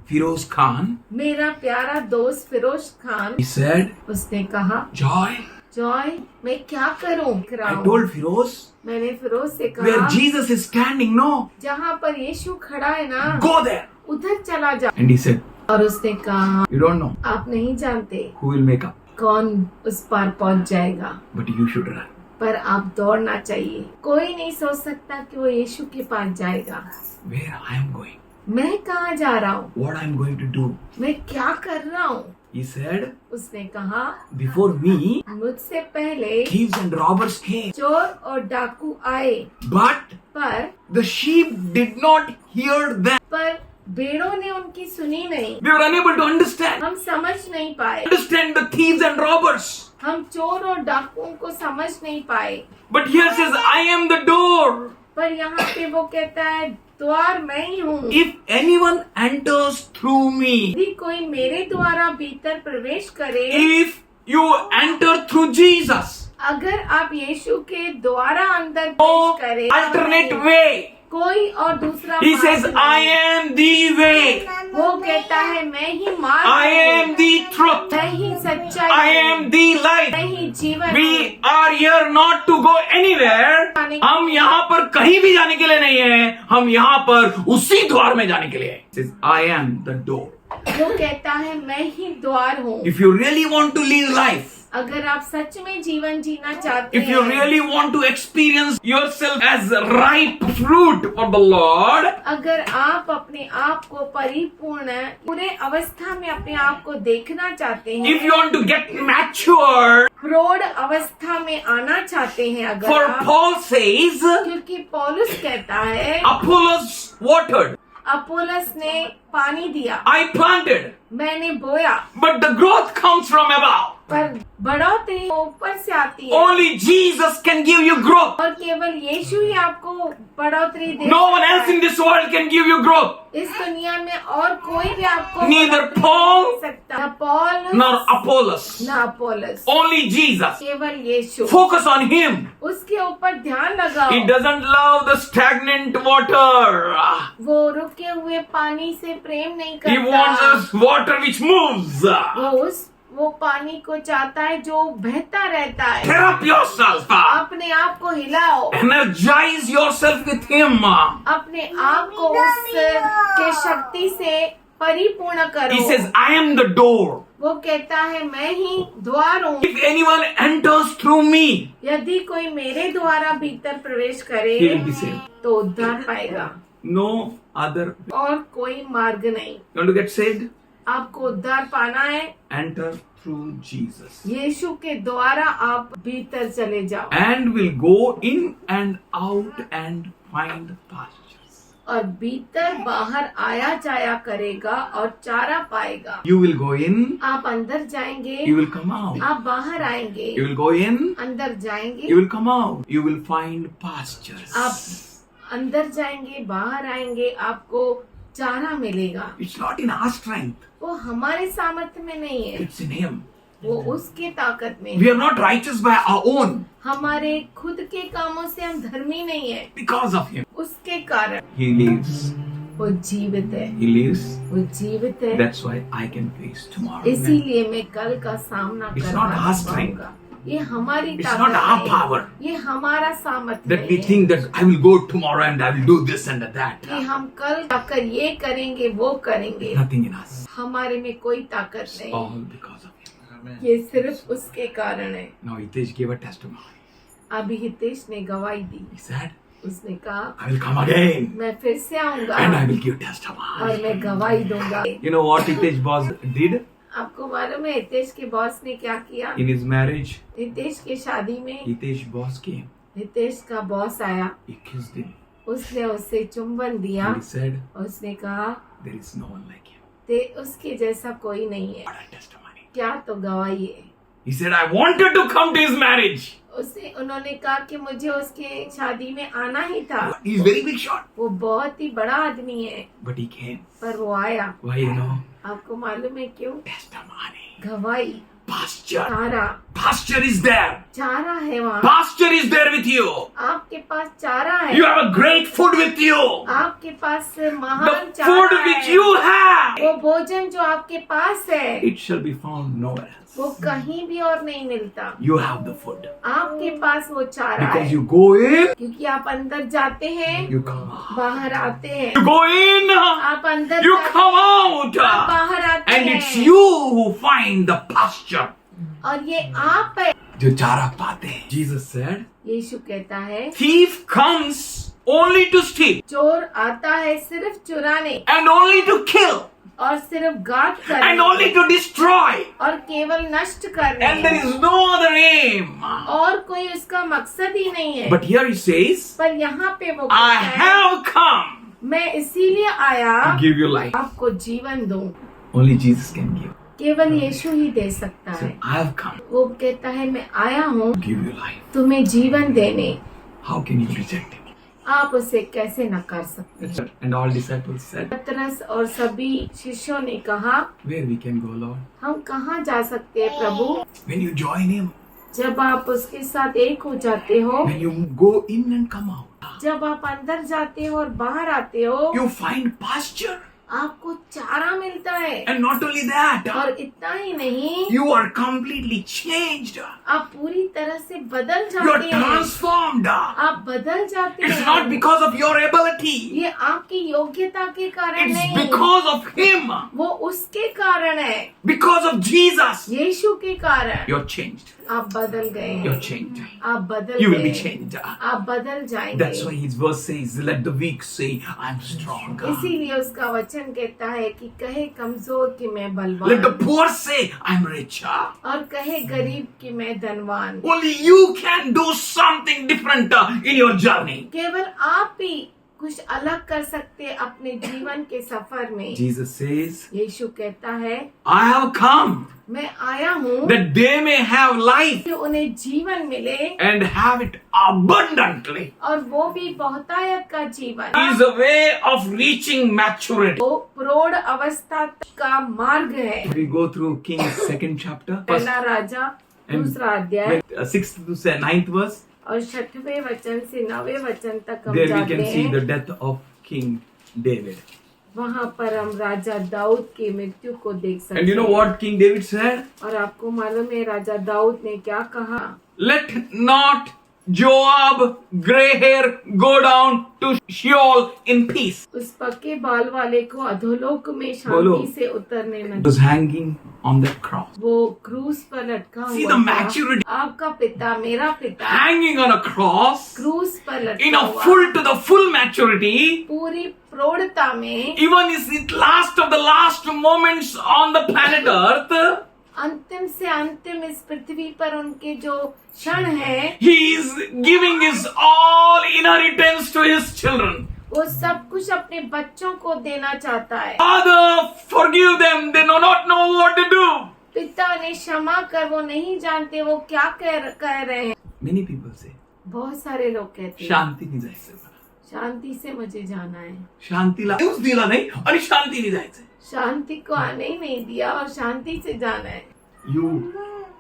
Firoz Khan, मेरा प्यारा दोस्त फिरोज खान, he said, उसने कहा, Joy, जॉय मैं क्या करूं? I told Firoz, मैंने फिरोज से where कहा, Jesus is standing, no, जहाँ पर यीशु खड़ा है ना, go there. उधर चला जा। And he said, और उसने कहा, you don't know आप नहीं जानते who will make up, कौन उस पार पहुंच जाएगा, but you should run. पर आप दौड़ना चाहिए। कोई नहीं सोच सकता कि वो यीशु के पास जाएगा। Where I am going, मैं कहाँ जा रहा हूँ, what I am going to do. मैं क्या कर रहा हूँ? He said, उसने कहा, before me, मुझसे पहले thieves and robbers came, चोर और डाकू आए, but पर the sheep did not hear them. पर भेड़ों ने उनकी सुनी नहीं। They were unable to understand. हम समझ नहीं पाए, Understand the thieves and robbers. हम चोर और डाकुओं को समझ नहीं पाए। But here says, I am the door. पर यहाँ पे वो कहता है द्वार मैं ही हूँ। If anyone enters through me, यदि कोई मेरे द्वारा भीतर प्रवेश करे, if you enter through Jesus, अगर आप यीशु के द्वारा अंदर no प्रवेश करें, alternate way. कोई और दूसरा He मार्ग says, नहीं। I am the way. वो कहता है मैं ही मार्ग I am हूँ, the truth. मैं ही सच्चाई I हूँ, am the मैं light. ही जीवन हूँ। We are here not to go anywhere. हम यहाँ पर कहीं भी जाने के लिए नहीं है, हम यहाँ पर उसी द्वार में जाने के लिए हैं. He says, I am the door. वो कहता है मैं ही द्वार हूँ। If you really want to live life, अगर आप सच में जीवन जीना चाहते if you हैं, really want to experience yourself as ripe fruit for the Lord, अगर आप अपने आप को परिपूर्ण पूरे अवस्था में अपने आप को देखना चाहते if हैं, you want to get mature, प्रौढ़ अवस्था में आना चाहते हैं, अगर for आप, Paul says, क्योंकि पौलुस कहता है Apollos watered, अपोलस ने पानी दिया, I planted, मैंने बोया, but the growth comes from above. पर बढ़ोतरी ऊपर से आती है Only Jesus can give you growth. और केवल यीशु ही आपको बढ़ोतरी दे No one सकता else है। in this world can give you growth. इस दुनिया में और कोई भी आपको Neither बढ़ोतरी Paul दे सकता, न पौलुस nor Apollos. न अपोलस, Only Jesus. केवल यीशु। Focus on Him. उसके ऊपर ध्यान लगाओ। He doesn't love the stagnant water. वो रुके हुए पानी से प्रेम नहीं He wants करता, us water which moves. वो पानी को चाहता है जो बहता रहता है। Tear up yourself. अपने आप को हिलाओ, Energize yourself with Him. अपने आप को उस के शक्ति से परिपूर्ण करो। He says, I am the door. वो कहता है मैं ही द्वार हूँ, If anyone enters through me, यदि कोई मेरे द्वारा भीतर प्रवेश करे he will be saved. तो उद्धार पाएगा, No other. और कोई मार्ग नहीं। You want to get saved? आपको उद्धार पाना है, Enter through Jesus. यीशु के द्वारा आप भीतर चले जाओ And will go in and out and find pastures. और भीतर बाहर आया जाया करेगा और चारा पाएगा। You will go in, आप अंदर जाएंगे, you will come out. आप बाहर आएंगे, You will go in, अंदर जाएंगे, you will come out. You will find pastures. आप अंदर जाएंगे, बाहर आएंगे, आपको चारा मिलेगा। It's not in our strength. वो हमारे सामर्थ्य में नहीं है, It's in Him. वो उसके ताकत में We है। are not righteous by our own. हमारे खुद के कामों से हम धर्मी नहीं है, Because of Him. उसके कारण He lives. वो जीवित है, He lives. वो जीवित है। That's why I can face tomorrow. इसीलिए मैं कल का सामना It's कर not our पाऊंगा। strength. ये हमारी It's ताकत not our नहीं, power. ये हमारा सामर्थ्य That we नहीं है think that I will go tomorrow and I will do this and that. कि हम कल आकर ये करेंगे वो करेंगे। Nothing in us. हमारे में कोई ताकत नहीं, All because of Him. ये सिर्फ उसके कारण है। Now Hitesh gave a testimony. अभी हितेश ने गवाही दी, He said, उसने कहा I will come again मैं फिर से आऊंगा and I will give और testimony. मैं गवाही दूंगा। You know what Hitesh boss did आपको मालूम है हितेश के बॉस ने क्या किया? in his marriage? हितेश की शादी में Hitesh boss came. हितेश का बॉस आया, He kissed him. उसने उससे चुंबन दिया, And he said, उसने कहा there is no one like him. ते उसके जैसा कोई नहीं है। What a testimony. क्या तो गवाही है। He said, I wanted to come to his marriage. उन्होंने कहा कि मुझे उसके शादी में आना ही था। He's very big shot. वो बहुत ही बड़ा आदमी है, But he came. पर वो आया। Why, you know? आपको मालूम है क्यों? Testimony. गवाही, Pasture. चारा, Pasture is there. चारा है वहाँ। Pasture is there with you. आपके पास चारा है, You have a great food with you. आपके पास महान The चारा food है। which you have, वो भोजन जो आपके पास है it shall be found nowhere else. वो कहीं भी और नहीं मिलता। You have the food. आपके पास वो चारा Because है, you go in, क्योंकि आप अंदर जाते हैं, you come out. बाहर आते हैं। You go in, आप अंदर you जाते come हैं, out. आप बाहर आते And हैं। it's you who find the pasture. और ये आप है। जो चारा पाते हैं. Jesus said, यीशु कहता है thief comes only to steal चोर आता है सिर्फ चुराने and only to kill और सिर्फ गाट and करने only to destroy. और केवल नष्ट करने, And there is no other aim. और कोई उसका मकसद ही नहीं है। But here he says, पर यहाँ पे वो I कहता है have come मैं इसीलिए आया to give you life. आपको जीवन दूं। Only Jesus can give. केवल यीशु ही दे सकता So है। I have come वो कहता है मैं आया हूँ to give you life. तुम्हें जीवन देने, How can you reject him? आप उसे कैसे नकार सकते हैं? And all disciples said, पतरस और सभी शिष्यों ने कहा where we can go, Lord? हम कहाँ जा सकते हैं प्रभु? When you join him, जब आप उसके साथ एक हो जाते हो, when you go in and come out, जब आप अंदर जाते हो और बाहर आते हो, you find pasture. आपको चारा मिलता है। And not only that, और इतना ही नहीं, you are completely changed. आप पूरी तरह से बदल You are जाते हैं। transformed. आप बदल जाते It's हैं। not because of your ability. ये आपकी योग्यता के कारण It's नहीं, because of him. वो उसके कारण है, Because of Jesus. यीशु के कारण। You're changed. आप बदल गए You're हैं, changed. आप बदल You will be गए, changed. आप बदल जाएंगे। That's why his verse says, let the weak say, I'm strong. इसीलिए उसका वचन कहता है कि कहे कमजोर कि मैं Let बलवान, the poor say, I'm rich. और कहे गरीब कि मैं धनवान। Only you can do something different in your journey. केवल आप ही कुछ अलग कर सकते हैं अपने जीवन के सफर में। Jesus says, यीशु कहता है I have come मैं आया हूँ that they may have life कि उन्हें जीवन मिले and have it abundantly. और वो भी बहुतायत का जीवन। Is a way of reaching maturity. वो प्रौढ़ अवस्था का मार्ग है। We go through Kings 2nd chapter, पहला राजा दूसरा अध्याय 6th to 9th verse. और 6वें वचन से 9वें वचन तक हम There we जाते can see हैं। the death of King David. वहाँ पर हम राजा दाऊद की मृत्यु को देख सकते And you know हैं। what King David said? और आपको मालूम है राजा दाऊद ने क्या कहा? Let not Joab gray hair go down to Sheol in peace. उस पक्के बाल वाले को अधोलोक में बोलो। शांति से उतरने न Was hanging on that cross. वो क्रूस पर लटका See हुआ the था। maturity. आपका पिता मेरा पिता Hanging on a cross क्रूस पर in लटका a हुआ full to the full maturity. पूरी प्रौढ़ता में, Even is it last of the last moments on the planet Earth. अंतिम से अंतिम इस पृथ्वी पर उनके जो क्षण है, He is giving his all inheritance to his children. वो सब कुछ अपने बच्चों को देना चाहता है। Father, forgive them. They do not know what to do. पिता ने क्षमा कर, वो नहीं जानते वो क्या कह रहे हैं। Many people say, बहुत सारे लोग कहते हैं शांतीने जायचंय मला. शांति से मुझे जाना है। शांतीला येऊच दिला नाही आणि शांतीने जायचंय. शांति को आने ही नहीं दिया और शांति से जाना है।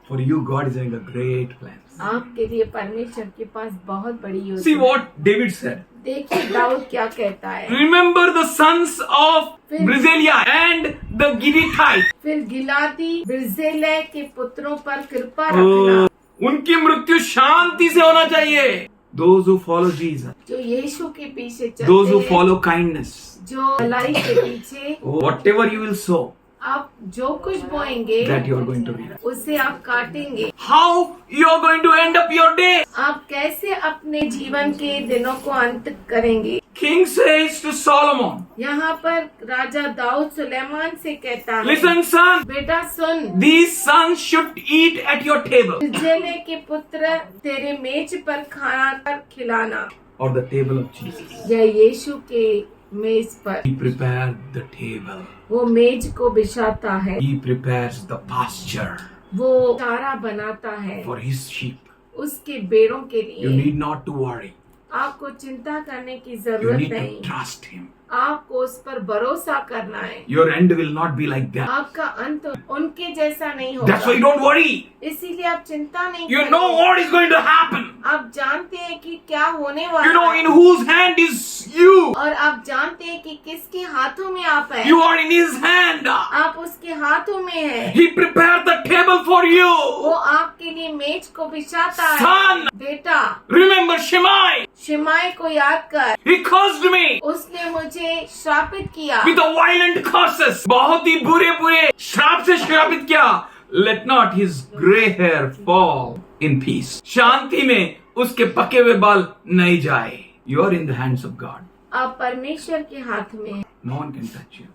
For you, God is having a great plan. आपके लिए परमेश्वर के पास बहुत बड़ी See योजना। what David said. देखिए दाऊद क्या कहता है। Remember the sons of Barzillai and the Gittite. फिर गिलादी बिरजेलै के पुत्रों पर कृपा रखना, उनकी मृत्यु शांति से होना चाहिए. Those who follow Jesus, जो यीशु के पीछे those who चलते हैं, follow kindness, जो भलाई के पीछे, whatever you will sow, आप जो कुछ बोएंगे that you are going to reap. उसे आप काटेंगे। How you are going to end up your day? आप कैसे अपने जीवन के दिनों को अंत करेंगे। King says to Solomon, यहाँ पर राजा दाऊद सुलेमान से कहता है, listen son, बेटा सुन, these sons should eat at your table. बिरजेलै के पुत्र तेरे मेज पर खाना कर खिलाना, Or the table of Jesus. या यीशु के मेज पर। He prepared the table. वो मेज को बिछाता है, He prepares the pasture वो चारा बनाता है for his sheep. उसके बेड़ों के You लिए। need not to worry. आपको चिंता करने की You जरूरत need to नहीं, trust him. आपको उस पर भरोसा करना है। Your end will not be like that. आपका अंत उनके जैसा नहीं That's why you होगा, don't worry. इसीलिए आप चिंता नहीं You करें। know what is going to happen. आप जानते हैं कि क्या होने You वाला know है, in whose hand is you. और आप जानते हैं कि किसके हाथों में आप है। You are in his hand. आप उसके हाथों में है, He prepared the table for वो you. आपके लिए मेज को बिछाता है। Son, बेटा, remember Shimei. शिमाई को याद कर, He cursed me उसने मुझे श्रापित किया, with the violent curses. बहुत ही बुरे बुरे श्राप से श्रापित किया. Let not his gray hair fall in peace. शांति में उसके पके हुए बाल नहीं जाए. You are in the hands of God. आप परमेश्वर के हाथ में हैं। No one can touch you.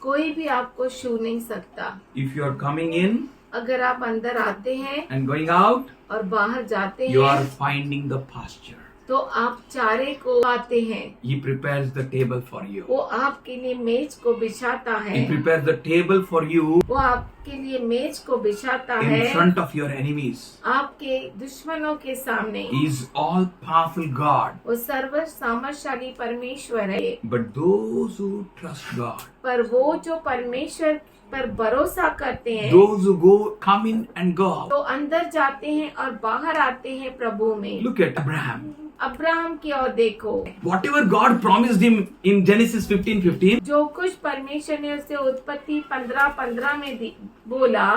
कोई भी आपको छू नहीं सकता। If you are coming in अगर आप अंदर आते हैं and going out, और बाहर जाते you are हैं finding the pasture. तो आप चारे को पाते हैं। He prepares the table for you. वो आपके लिए मेज को बिछाता है, He prepares the table for you वो आपके लिए मेज को बिछाता in है front of your enemies. आपके दुश्मनों के सामने। He is all powerful God. वो सर्व सामर्थशाली परमेश्वर है, But those who trust God, पर वो जो परमेश्वर पर भरोसा करते हैं, those who go, come in and go तो out. अंदर जाते हैं और बाहर आते हैं प्रभु में। Look at Abraham. अब्राहम की ओर देखो, Whatever God promised him in Genesis 15:15, जो कुछ परमेश्वर ने उसे उत्पत्ति 15:15 में बोला,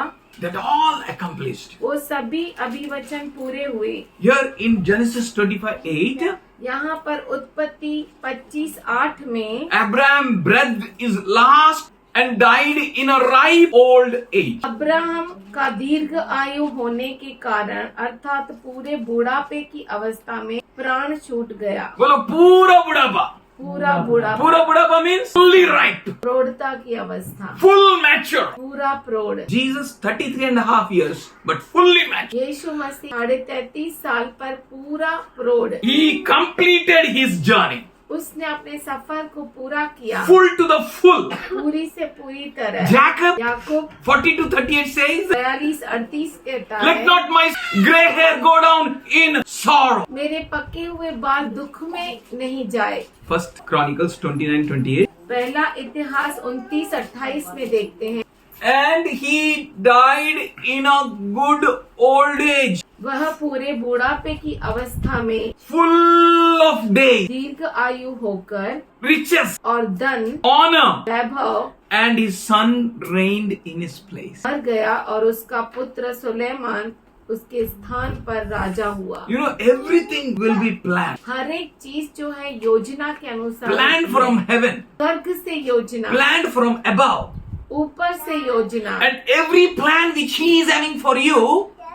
that all accomplished. वो सभी अभिवचन पूरे हुए। Here in Genesis 25:8, यहाँ पर उत्पत्ति 25:8 में Abraham breathed his last and died in a ripe old age. Abraham का दीर्घ आयु होने के कारण अर्थात पूरे बुढ़ापे की अवस्था में प्राण छूट गया। बोलो पूरा बुढ़ापा. पूरा बुढ़ापा, पूरा बुढ़ापा means fully ripe, प्रौढ़ता की अवस्था, full mature. पूरा प्रौढ़। Jesus 33.5 years, but fully mature. यीशु मसीह 33.5 साल पर पूरा प्रौढ़। He completed his journey, उसने अपने सफर को पूरा किया, full to the full. पूरी से पूरी तरह। Jacob याकूब 40-38 says, 42-38 कहता let है, not my gray hair go down in sorrow. मेरे पके हुए बाल दुख में नहीं जाए। First Chronicles 29:28. पहला इतिहास 29-28 में देखते हैं, And he died in a good old age, वह पूरे बुढ़ापे की अवस्था में full of days, दीर्घ आयु होकर riches, और धन honor, Vaibhav and his son reigned in his place. मर गया और उसका पुत्र सुलेमान उसके स्थान पर राजा हुआ। You know, everything will be planned. हर एक चीज जो है योजना के अनुसार Planned होती from है। heaven, स्वर्ग से योजना, planned from above. ऊपर से योजना, And every plan which he is having for you,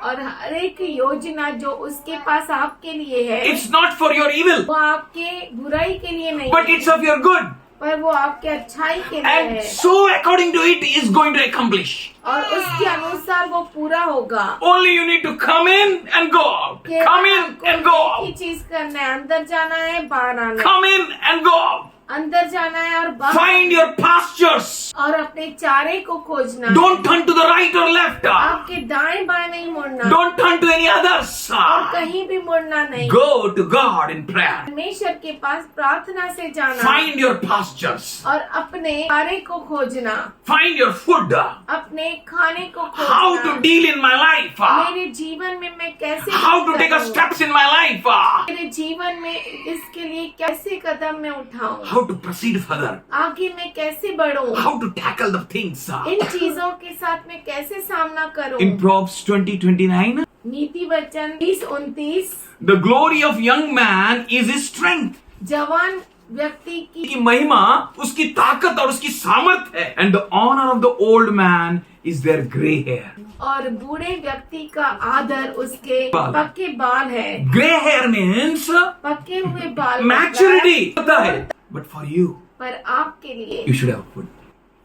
और हर एक योजना जो उसके पास आपके लिए है, it's not for your evil, वो आपके बुराई के लिए नहीं but है, it's of your good. पर वो आपके अच्छाई के लिए And है, so according to it is going to accomplish. और उसके अनुसार वो पूरा होगा। Only you need to come in and go out. केवल Come in आपको and go एक ही out. चीज करना है, अंदर जाना है, बाहर आना है। Come in and go out. अंदर जाना है और बाहर Find your pastures. और अपने चारे को खोजना है। Don't turn to the right or left. आपके दाएं बाएं नहीं मुड़ना Don't turn to any others. और कहीं भी मुड़ना नहीं। Go to God in prayer. परमेश्वर के पास प्रार्थना से जाना Find your pastures. और अपने चारे को खोजना, Find your food. अपने खाने को How to खोजना। deal in my life. मेरे जीवन में मैं कैसे How to take a करूं? steps in my life. मेरे जीवन में इसके लिए कैसे कदम मैं उठाऊं? How to proceed further. आगे मैं कैसे बढ़ूं? How to tackle the things. इन चीजों के साथ मैं कैसे सामना करूं? In Proverbs 20:29, नीति वचन 30-29, the glory of young man is his strength. जवान व्यक्ति की की महिमा उसकी ताकत और उसकी सामर्थ है. And the honor of the old man is their gray hair. और बूढ़े व्यक्ति का आदर उसके बाल। पक्के बाल है। Gray hair means पक्के हुए बाल maturity होता है. But for you, पर आपके लिए you should have food.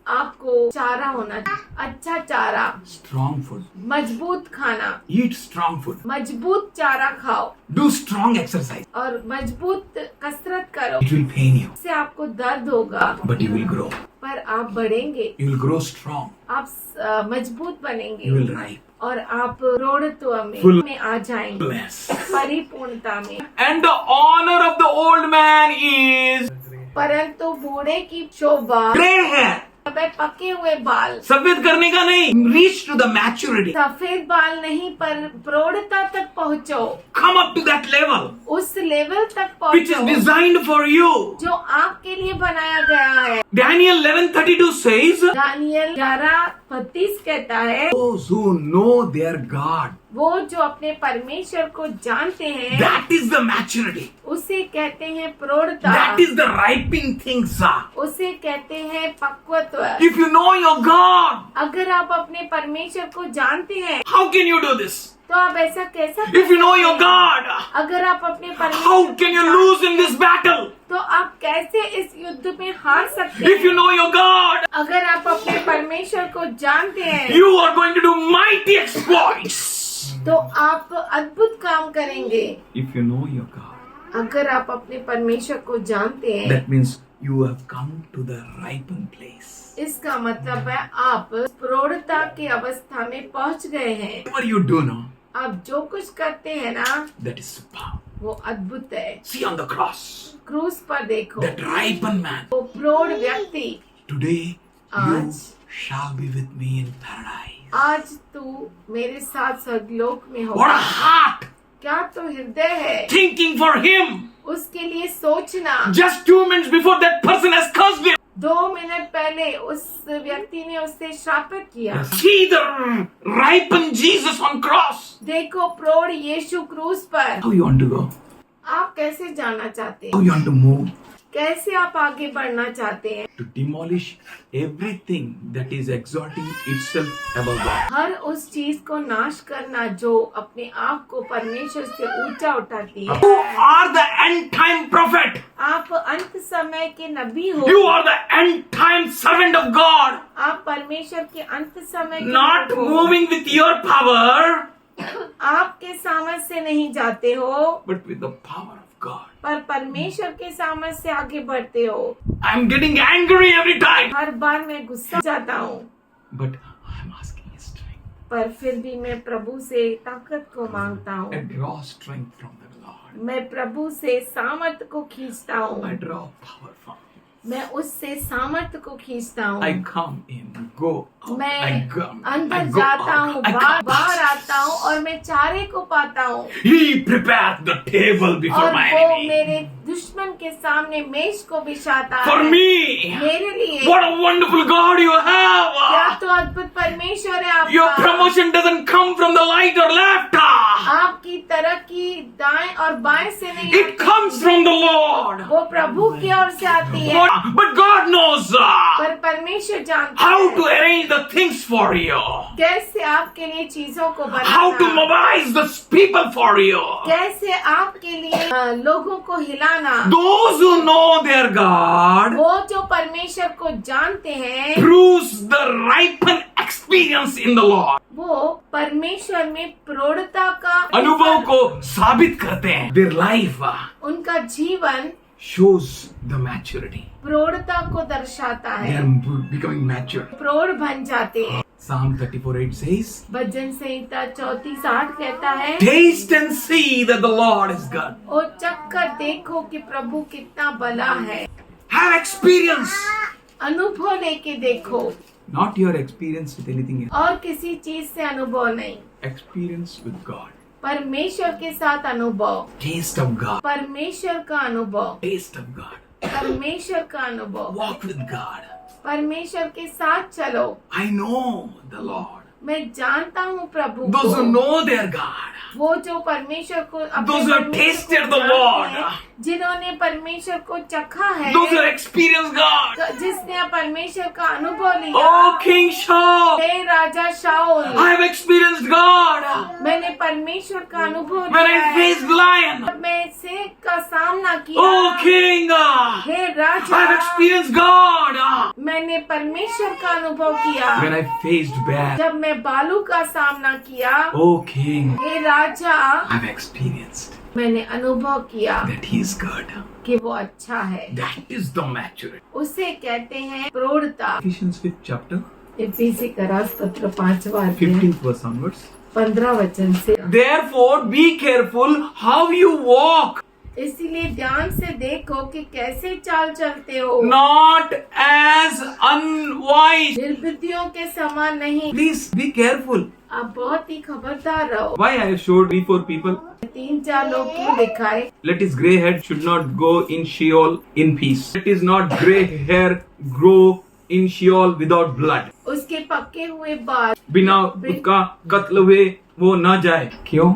आपको चारा होना चाहिए, अच्छा चारा, Strong food. मजबूत खाना, Eat strong food. मजबूत चारा खाओ Do strong exercise. और मजबूत कसरत करो। It will pain you, इससे आपको दर्द होगा but you will grow. पर आप बढ़ेंगे, You will grow strong. आप मजबूत बनेंगे You will ripe. और आप प्रौढ़त्व Full- में आ जाएंगे, Bless. परिपूर्णता में। And the honor of the old man is परंतु बूढ़े की शोभा gray hair. पके हुए बाल, सफेद करने का नहीं. Reach to the maturity. सफेद बाल नहीं पर प्रौढ़ता तक पहुँचो, Come up to that level उस लेवल तक which is पहुँचो designed for you. जो आपके लिए बनाया गया है। Daniel 11:32 says, दानियल 11:32 कहता है, those who know their God, वो जो अपने परमेश्वर को जानते हैं that is the maturity. उसे कहते हैं प्रौढ़ता, That is the ripening things. उसे कहते हैं पक्वत्व। If you know your God, अगर आप अपने परमेश्वर को जानते हैं how can you do this? तो आप ऐसा कैसा कर If you know सकते your हैं? God, अगर आप अपने how परमेश्वर can you को lose in this battle? तो आप कैसे इस युद्ध में हार सकते If you हैं? know your God, अगर आप अपने परमेश्वर को जानते हैं you are going to do mighty exploits. तो आप अद्भुत काम करेंगे। If you know your God, अगर आप अपने परमेश्वर को जानते हैं that means you have come to the ripened place. इसका मतलब है आप प्रौढ़ता की अवस्था में पहुंच गए हैं। Whatever you do now, आप जो कुछ करते हैं ना that is power. वो अद्भुत है। See on the cross, क्रूस पर देखो, that ripened man. वो प्रौढ़ व्यक्ति, Today you आज shall be with me in paradise. आज तू मेरे साथ स्वर्गलोक में What a होगा। heart! क्या तो हृदय है, Thinking for him. उसके लिए सोचना। Just 2 minutes before that person has cursed him. 2 minute पहले उस व्यक्ति ने उससे श्रापित किया। See the ripened Jesus on cross. देखो प्रौढ़ यीशु क्रूस पर। How you want to go? आप कैसे जाना चाहते How हैं? you want to move? कैसे आप आगे बढ़ना चाहते हैं? To demolish everything that is exalting itself above God. हर उस चीज को नाश करना जो अपने आप को परमेश्वर से ऊंचा उठाती है। You are the end time prophet. आप अंत समय के नबी हो। You are the end time servant of God. आप परमेश्वर के अंत समय के Not लोग हो। moving with your power, आपके सामर्थ से नहीं जाते हो but with the power of God. पर परमेश्वर के सामर्थ से आगे बढ़ते हो। I'm getting angry every time. हर बार मैं गुस्सा जाता हूँ But I'm asking his strength. पर फिर भी मैं प्रभु से ताकत को मांगता I हूँ। draw strength from the Lord. मैं प्रभु से सामर्थ को खींचता I हूँ। draw power from him. मैं उससे सामर्थ को खींचता हूँ। I come in, go out. I मैं come, I अंदर go जाता out. हूँ, I बाहर come. बाहर आता हूँ और मैं चारे को पाता हूँ। He prepared the table before और my वो enemy. मेरे दुश्मन के सामने मेज को बिछाता For है me. मेरे लिए। What a wonderful God you have. क्या तो अद्भुत परमेश्वर है Your आपका। promotion doesn't come from the right or left. आपकी तरक्की दाएं और बाएं से नहीं It आती, comes from the Lord. वो प्रभु की ओर से आती है। But God knows पर परमेश्वर जानता how है to arrange the things for you. कैसे आपके लिए चीजों को How to banana, mobilize the people for you. कैसे आपके लिए लोगों को हिलाना। Those who know their God वो जो परमेश्वर को जानते हैं proves the ripened experience in the Lord. वो परमेश्वर में प्रौढ़ता का अनुभव को साबित करते हैं. Their life उनका जीवन shows the maturity. प्रौढ़ता को दर्शाता They है, are becoming mature. प्रौढ़ बन जाते हैं। Psalm 34:8 says, भजन संहिता 34:8 कहता है, taste and see that the Lord is good. और चख कर देखो कि प्रभु कितना भला है। Have experience. अनुभव लेके देखो, Not your experience with anything else. और किसी चीज से अनुभव नहीं, Experience with God. परमेश्वर के साथ अनुभव, Taste of God. परमेश्वर का अनुभव, Taste of God. परमेश्वर का अनुभव, Walk with God. परमेश्वर के साथ चलो। I know the Lord. मैं जानता हूँ प्रभु Those who को, know their God. वो जो परमेश्वर को अपने Those who have परमेश्वर tasted को the जानते Lord. हैं, जिन्होंने परमेश्वर को चखा है, Those who have experienced God. जिसने परमेश्वर का अनुभव लिया। Oh, King Shaul. Hey Raja Saul, I have experienced God. मैंने परमेश्वर का अनुभव When लिया I है। faced lion. जब मैं शेर का सामना किया। Oh, King. Hey I have Raja, experienced God. मैंने परमेश्वर का अनुभव किया। When I faced bear. जब मैं बालू का सामना किया। Oh, King. हे राजा, I've experienced मैंने अनुभव किया that He is good. कि वो अच्छा है। That is the maturity. उसे कहते हैं प्रौढ़ता। Ephesians 5th chapter, इफिसी का रास पत्र 5वां अध्याय 15th verse onwards. 15 वचन से। Therefore, be careful how you walk, इसीलिए ध्यान से देखो कि कैसे चाल चलते हो, not as unwise. निर्बुद्धियों के समान नहीं। Please be careful. आप बहुत ही खबरदार रहो। Why I have showed 3-4 people? 3-4 लोग क्यों दिखाए? Let his grey head should not go in Sheol in peace. Let his not grey hair grow in Sheol without blood. उसके पक्के हुए बाल बिना उसका कत्ल हुए वो न जाए। क्यों?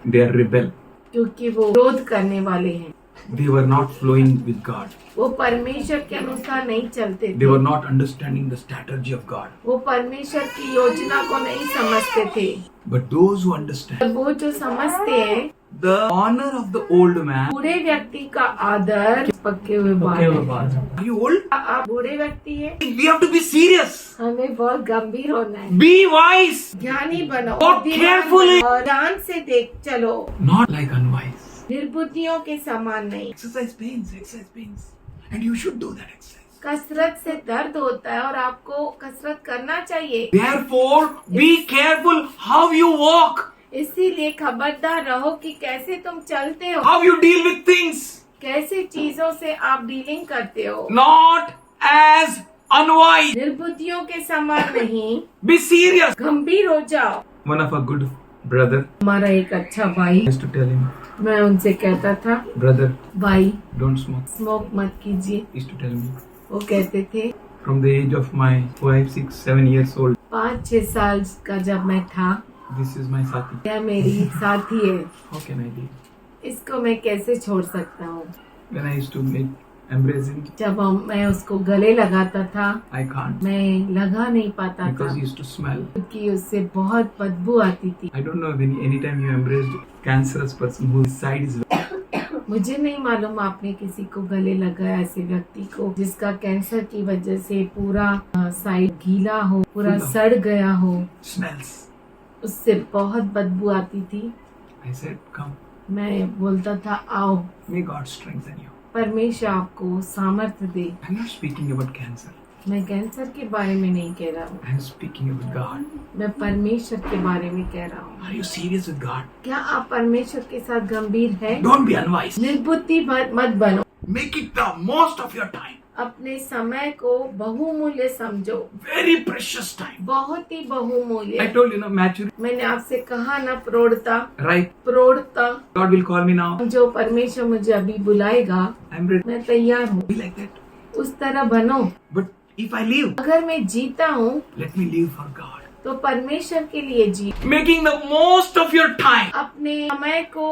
They are rebel. क्योंकि वो विरोध करने वाले हैं, They were not flowing with God. वो परमेश्वर के अनुसार नहीं चलते They थे, were not understanding the strategy of God. वो परमेश्वर की योजना को नहीं समझते थे। But those who understand वो जो समझते हैं, the honor of the old man. बूढ़े व्यक्ति का आदर, पक्के हुए बाल पक्के हुए हैं। बाल। Are you old? आप बूढ़े व्यक्ति हैं, We have to be serious. हमें बहुत गंभीर होना है। Be wise. ज्ञानी बनो और बुद्धिमान carefully. बनो, और ध्यान से देख चलो, Not like unwise. निर्बुद्धियों के समान नहीं। Exercise pains. And you should do that exercise. कसरत से दर्द होता है और आपको कसरत करना चाहिए। Therefore, be careful how you walk, इसीलिए खबरदार रहो कि कैसे तुम चलते हो, how you deal with things. कैसे चीजों से आप डीलिंग करते हो। Not as unwise. निर्बुद्धियों के समान नहीं, Be serious. गंभीर हो जाओ। One of our good brother हमारा एक अच्छा भाई, used to tell him, मैं उनसे कहता था, brother, भाई don't smoke. स्मोक मत कीजिए। Used to tell me. वो कहते थे, From the age of my 5, 6, 7 years old, 5-6 साल का जब मैं था, this is my sati. यह मेरी साथी है, How can I deal? इसको मैं कैसे छोड़ सकता हूँ। When I used to embrace him, जब मैं उसको गले लगाता था, I can't. मैं लगा नहीं पाता था Because he used to smell. क्योंकि उससे बहुत बदबू आती थी। I don't know if anytime you embraced cancerous person whose side is मुझे नहीं मालूम आपने किसी को गले लगाया ऐसे व्यक्ति को जिसका कैंसर की वजह से पूरा साइड गीला हो, पूरा सड़ गया हो, smells. उससे बहुत बदबू आती थी। I said, come. मैं बोलता था, आओ, May God strengthen you. परमेश्वर आपको सामर्थ्य दे। I'm not speaking about cancer. मैं कैंसर के बारे में नहीं कह रहा हूँ, I'm speaking about God. मैं परमेश्वर के बारे में कह रहा हूँ। Are you serious with God? क्या आप परमेश्वर के साथ गंभीर है? Don't be unwise. निर्बुद्धि मत बनो। Make it the most of your time. अपने समय को बहुमूल्य समझो, Very precious time. बहुत ही बहुमूल्य। I told you, maturity. मैंने आपसे कहा ना, प्रौढ़ता, Right. प्रौढ़ता। God will call me now. जो परमेश्वर मुझे अभी बुलाएगा, I'm ready. मैं तैयार हूँ। Be like that. उस तरह बनो। But if I leave, अगर मैं जीता हूँ let me live for God. तो परमेश्वर के लिए जी। Making the most of your time. अपने समय को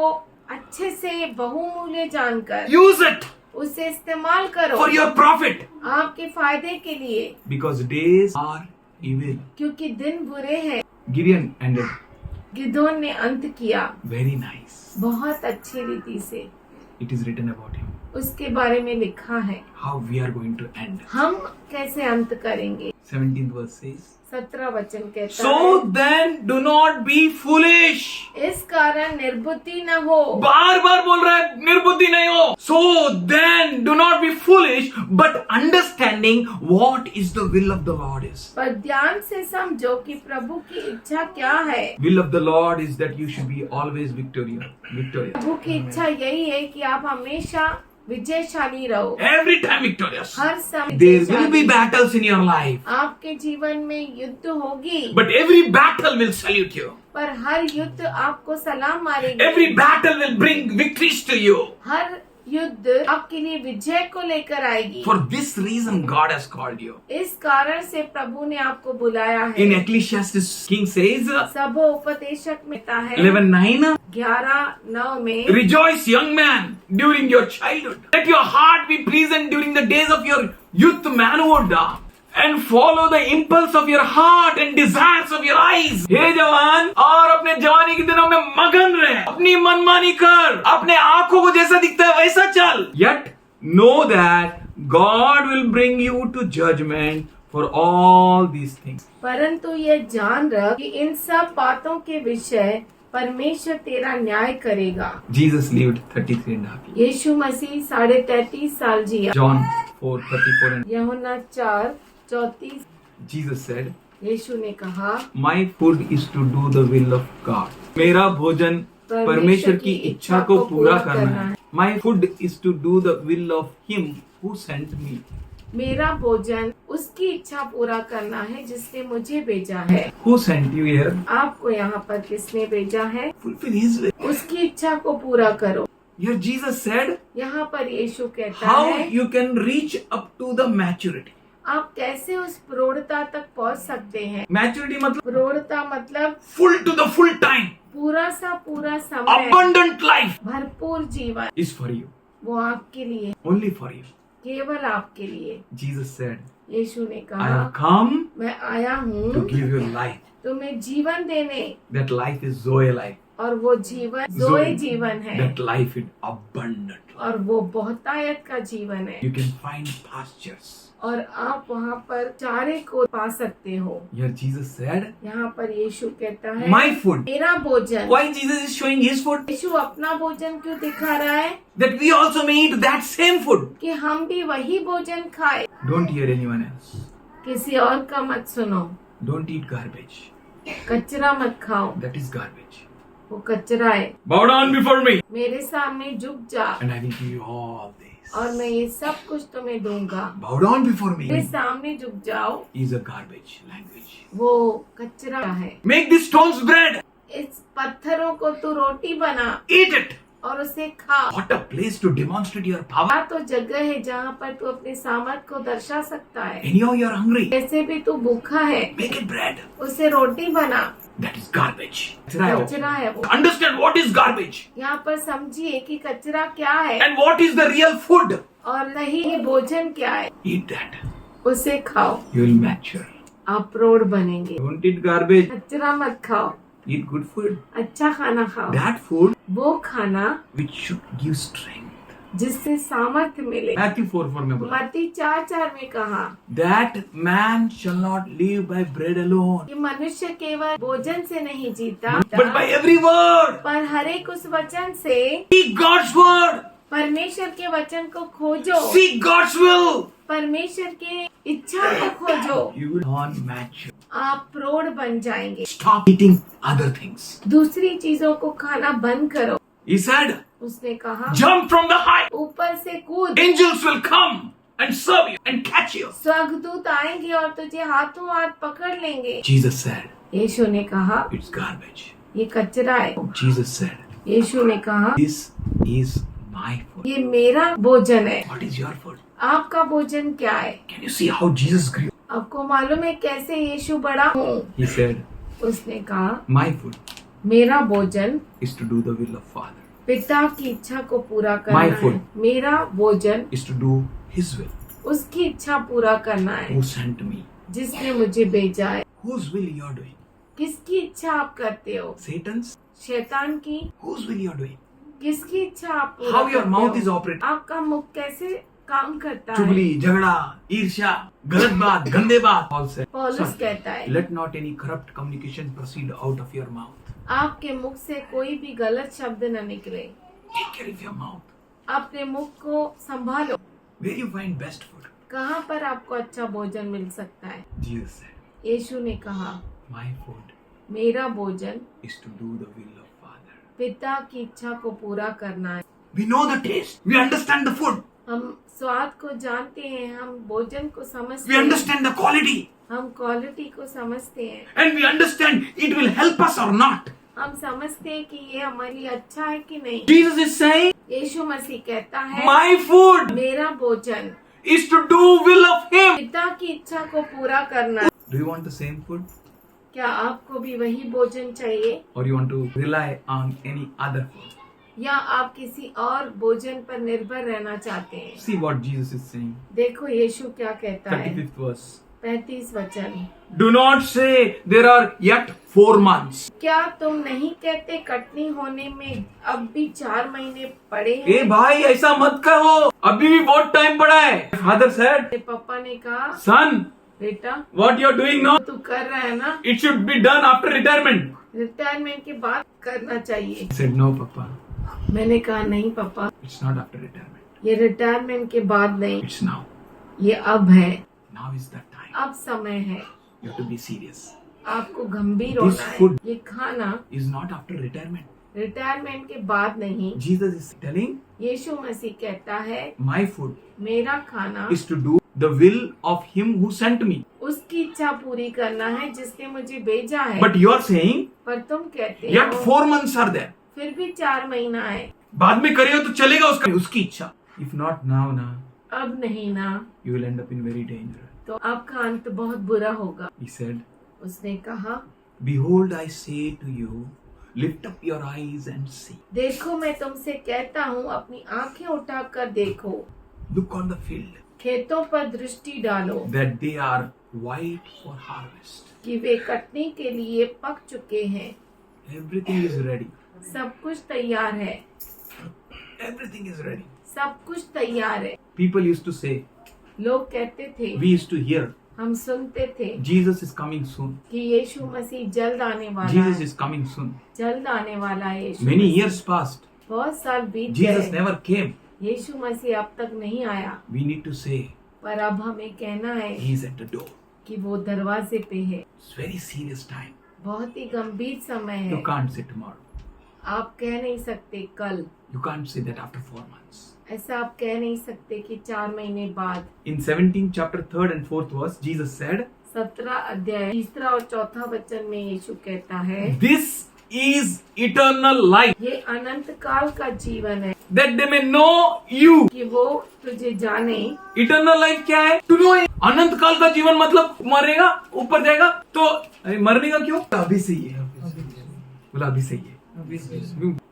अच्छे से बहुमूल्य जानकर Use it उसे इस्तेमाल करो for your profit. आपके फायदे के लिए, Because days are evil. क्योंकि दिन बुरे हैं। Gideon ended. गिदोन ने अंत किया Very nice. बहुत अच्छी रीति से। It is written about him. उसके बारे में लिखा है। How we are going to end. हम कैसे अंत करेंगे? 17th verse says, 17 वचन कहता so then do not be foolish. है, इस कारण निर्बुद्धि न हो। बार बार बोल रहा है निर्बुद्धि नहीं हो। So then do not be foolish, but understanding what is the will of the Lord is. पर ध्यान से समझो कि प्रभु की इच्छा क्या है। Will of the Lord is that you should be always victorious. प्रभु की इच्छा यही है कि आप हमेशा विजयशाली रहो, Every time victorious. हर समय There will be विजयशाली। battles in your life, आपके जीवन में युद्ध होगी, but every battle will salute you. पर हर युद्ध आपको सलाम मारेगी। Every battle will bring victories to you. हर युद्ध आपके लिए विजय को लेकर आएगी। For this reason, God has called you. इस कारण से प्रभु ने आपको बुलाया In है। Ecclesiastes, King says, सब उपदेशक में कहता है 11:9, 11:9 में, rejoice, young man, during your childhood. Let your heart be pleasant during the days of your youth manhood, and follow the impulse of your heart and desires of your eyes. हे जवान, और अपने जवानी के दिनों में मगन रहे, अपनी मनमानी कर, अपने आंखों को जैसा दिखता है वैसा चल. Yet know that God will bring you to judgment for all these things. परंतु ये जान रख कि इन सब बातों के विषय परमेश्वर तेरा न्याय करेगा। Jesus lived 33 and a half years. यीशु मसीह 33.5 साल जिया। John 4:34 and यूहन्ना 4:34 Jesus said, यीशु ने कहा, My food is to do the will of God. मेरा भोजन परमेश्वर की इच्छा को पूरा करना है. My food is to do the will of Him who sent me. मेरा भोजन उसकी इच्छा पूरा करना है जिसने मुझे भेजा है। Who sent you here? आपको यहाँ पर किसने भेजा है? Fulfill His will. उसकी इच्छा को पूरा करो। Here Jesus said, यहाँ पर यीशु कहता how है, you can reach up to the maturity. आप कैसे उस प्रौढ़ता तक पहुँच सकते हैं। Maturity मतलब प्रौढ़ता मतलब full to the full time. पूरा सा पूरा समय, Abundant life भरपूर जीवन, is for you. वो आपके लिए, Only for you. केवल आपके लिए। Jesus said, यीशु ने I कहा, have come मैं आया to हूँ give you life. तुम्हें जीवन देने, That life is Zoe life. और वो जीवन जोए जीवन है, That life is abundant. और वो बहुतायत का जीवन है, You can find pastures. और आप वहाँ पर चारे को पा सकते हो। Here Jesus said, यहाँ पर यीशु कहता है, my food. मेरा भोजन। Why Jesus is showing His food? यीशु अपना भोजन क्यों दिखा रहा है? That we also may eat that same food. कि हम भी वही भोजन खाए। Don't hear anyone else. किसी और का मत सुनो, Don't eat garbage. कचरा मत खाओ, That is garbage. वो कचरा है। Bow down before me. मेरे सामने झुक जा, And I will give you all this. और मैं ये सब कुछ तुम्हें दूंगा। Bow down before मेरे me. सामने झुक जाओ, Is a garbage language. वो कचरा है। Make these stones bread. इस पत्थरों को तू रोटी बना Eat it. और उसे खा। What a place to demonstrate your power. यहाँ तो जगह है जहाँ पर तू अपने सामर्थ को दर्शा सकता है। Anyhow, you're hungry. कैसे भी तू भूखा है, Make it bread. उसे रोटी बना। That is garbage. कचरा है वो। Understand what is garbage यहाँ पर समझिए कि कचरा क्या है and what is the real food. और नहीं भोजन क्या है। Eat that. उसे खाओ, You will mature. आप प्रौढ़ बनेंगे। Don't eat garbage. कचरा मत खाओ, Eat good food. अच्छा खाना खाओ। That food वो खाना which should give strength. जिससे सामर्थ्य मिले। Matthew 4:4 में बोला. मत्ती 4:4 में कहा That man shall not live by bread alone, कि मनुष्य केवल भोजन से नहीं जीता, but by every word. पर हर एक उस वचन से। Seek God's word. परमेश्वर के वचन को खोजो, Seek God's will. परमेश्वर के इच्छा को खोजो, You will not mature. आप प्रौढ़ बन जाएंगे। Stop eating other things. दूसरी चीजों को खाना बंद करो। He said, उसने कहा, jump from the height. ऊपर से कूद, Angels will come and serve you and catch you. स्वर्गदूत आएंगे और तुझे हाथों हाथ पकड़ लेंगे। Jesus said, यीशु ने कहा, it's garbage. ये कचरा है। Jesus said, यीशु ने कहा, this is my food. ये मेरा भोजन है। What is your food? आपका भोजन क्या है? Can you see how Jesus grew? आपको मालूम है कैसे यीशु बड़ा हूँ? He said, उसने कहा, my food मेरा भोजन is to do the will of Father. पिता की इच्छा को पूरा करना My है। food. मेरा भोजन Is to do His will. उसकी इच्छा पूरा करना है Who sent me? जिसने मुझे भेजा है। Whose will you are doing? किसकी इच्छा आप करते हो? Satan's? शैतान की? Whose will you are doing? किसकी इच्छा आप पूरा How your करते mouth हो? is operating? आपका मुख कैसे काम करता है। चुगली, झगड़ा, ईर्ष्या, गलत बात, गंदे बात। Paul said, पौलुस कहता है let not any corrupt communication proceed out of your mouth. आपके मुख से कोई भी गलत शब्द न निकले। Take care of your mouth. अपने मुख को संभालो। Where you find best food? कहाँ पर आपको अच्छा भोजन मिल सकता है? Jesus said, यीशु ने कहा my food मेरा भोजन is to do the will of Father. पिता की इच्छा को पूरा करना है। We know the taste. We understand the food. हम स्वाद को जानते हैं, हम भोजन को समझते We हैं, understand the quality. हम क्वालिटी को समझते हैं, And we understand it will help us or not. हम समझते हैं कि ये हमारे लिए अच्छा है कि नहीं। Jesus is saying, यीशु मसीह कहता है my food मेरा भोजन is to do will of Him. पिता की इच्छा को पूरा करना। Do you want the same food? क्या आपको भी वही भोजन चाहिए Or you want to rely on any other food? या आप किसी और भोजन पर निर्भर रहना चाहते हैं? See what Jesus is saying. देखो यीशु क्या कहता है। 35th verse. 35 वचन। Do not say there are yet 4 months. क्या तुम नहीं कहते कटनी होने में अब भी 4 महीने पड़े ए हैं? भाई ऐसा मत कहो, अभी भी बहुत टाइम पड़ा है. Father said, मेरे पापा ने कहा son, बेटा what you are doing now, तू कर रहा है ना, it should be done after retirement. Retirement के बाद करना चाहिए। He said, no papa, मैंने कहा नहीं पापा, it's not after retirement. ये रिटायरमेंट के बाद नहीं, It's now. ये अब है, Now is the time. अब समय है। You have to be serious. आपको गंभीर This होना है। food ये खाना is not after retirement. Retirement के बाद नहीं। Jesus is telling, यीशु मसीह कहता है my food मेरा खाना is to do the will of Him who sent me. उसकी इच्छा पूरी करना है जिसने मुझे भेजा है। But you are saying, पर तुम कहते yet हो 4 months are there. फिर भी 4 महीना है, बाद में करे हो तो चलेगा उसकी इच्छा. If not now, अब नहीं ना, you will end up in very danger. तो आपका अंत बहुत बुरा होगा। He said, उसने कहा behold, I say to you, lift up your eyes and see. देखो मैं तुमसे कहता हूँ अपनी आंखें उठाकर देखो, Look on the field, खेतों पर दृष्टि डालो that they are white for harvest. कि वे कटने के लिए पक चुके हैं। Everything is ready. सब कुछ तैयार है, Everything is ready. सब कुछ तैयार है। People used to say, लोग कहते थे, we used to hear, हम सुनते थे Jesus is coming soon. कि यीशु मसीह जल्द आने वाला Jesus है, is coming soon. जल्द आने वाला है यीशु Many मसीह। years passed. बहुत साल बीत Jesus गए, never came. यीशु मसीह अब तक नहीं आया। We need to say, पर अब हमें कहना है He is at the door. कि वो दरवाजे पे है। It's very serious time. बहुत ही गंभीर समय है। You can't say tomorrow. आप कह नहीं सकते कल, You can't say that after 4 months. ऐसा आप कह नहीं सकते कि 4 महीने बाद। In 17 chapter 3rd and 4th verse, Jesus said, 17 अध्याय 3 और 4 वचन में यीशु कहता है this is eternal life, ये अनंत काल का जीवन है that they may know you. कि वो तुझे जाने। Eternal life क्या है? To know Him. अनंत काल का जीवन मतलब मरेगा, ऊपर जाएगा, तो अरे मरने का क्यों? अभी सही है, बोला अभी सही है.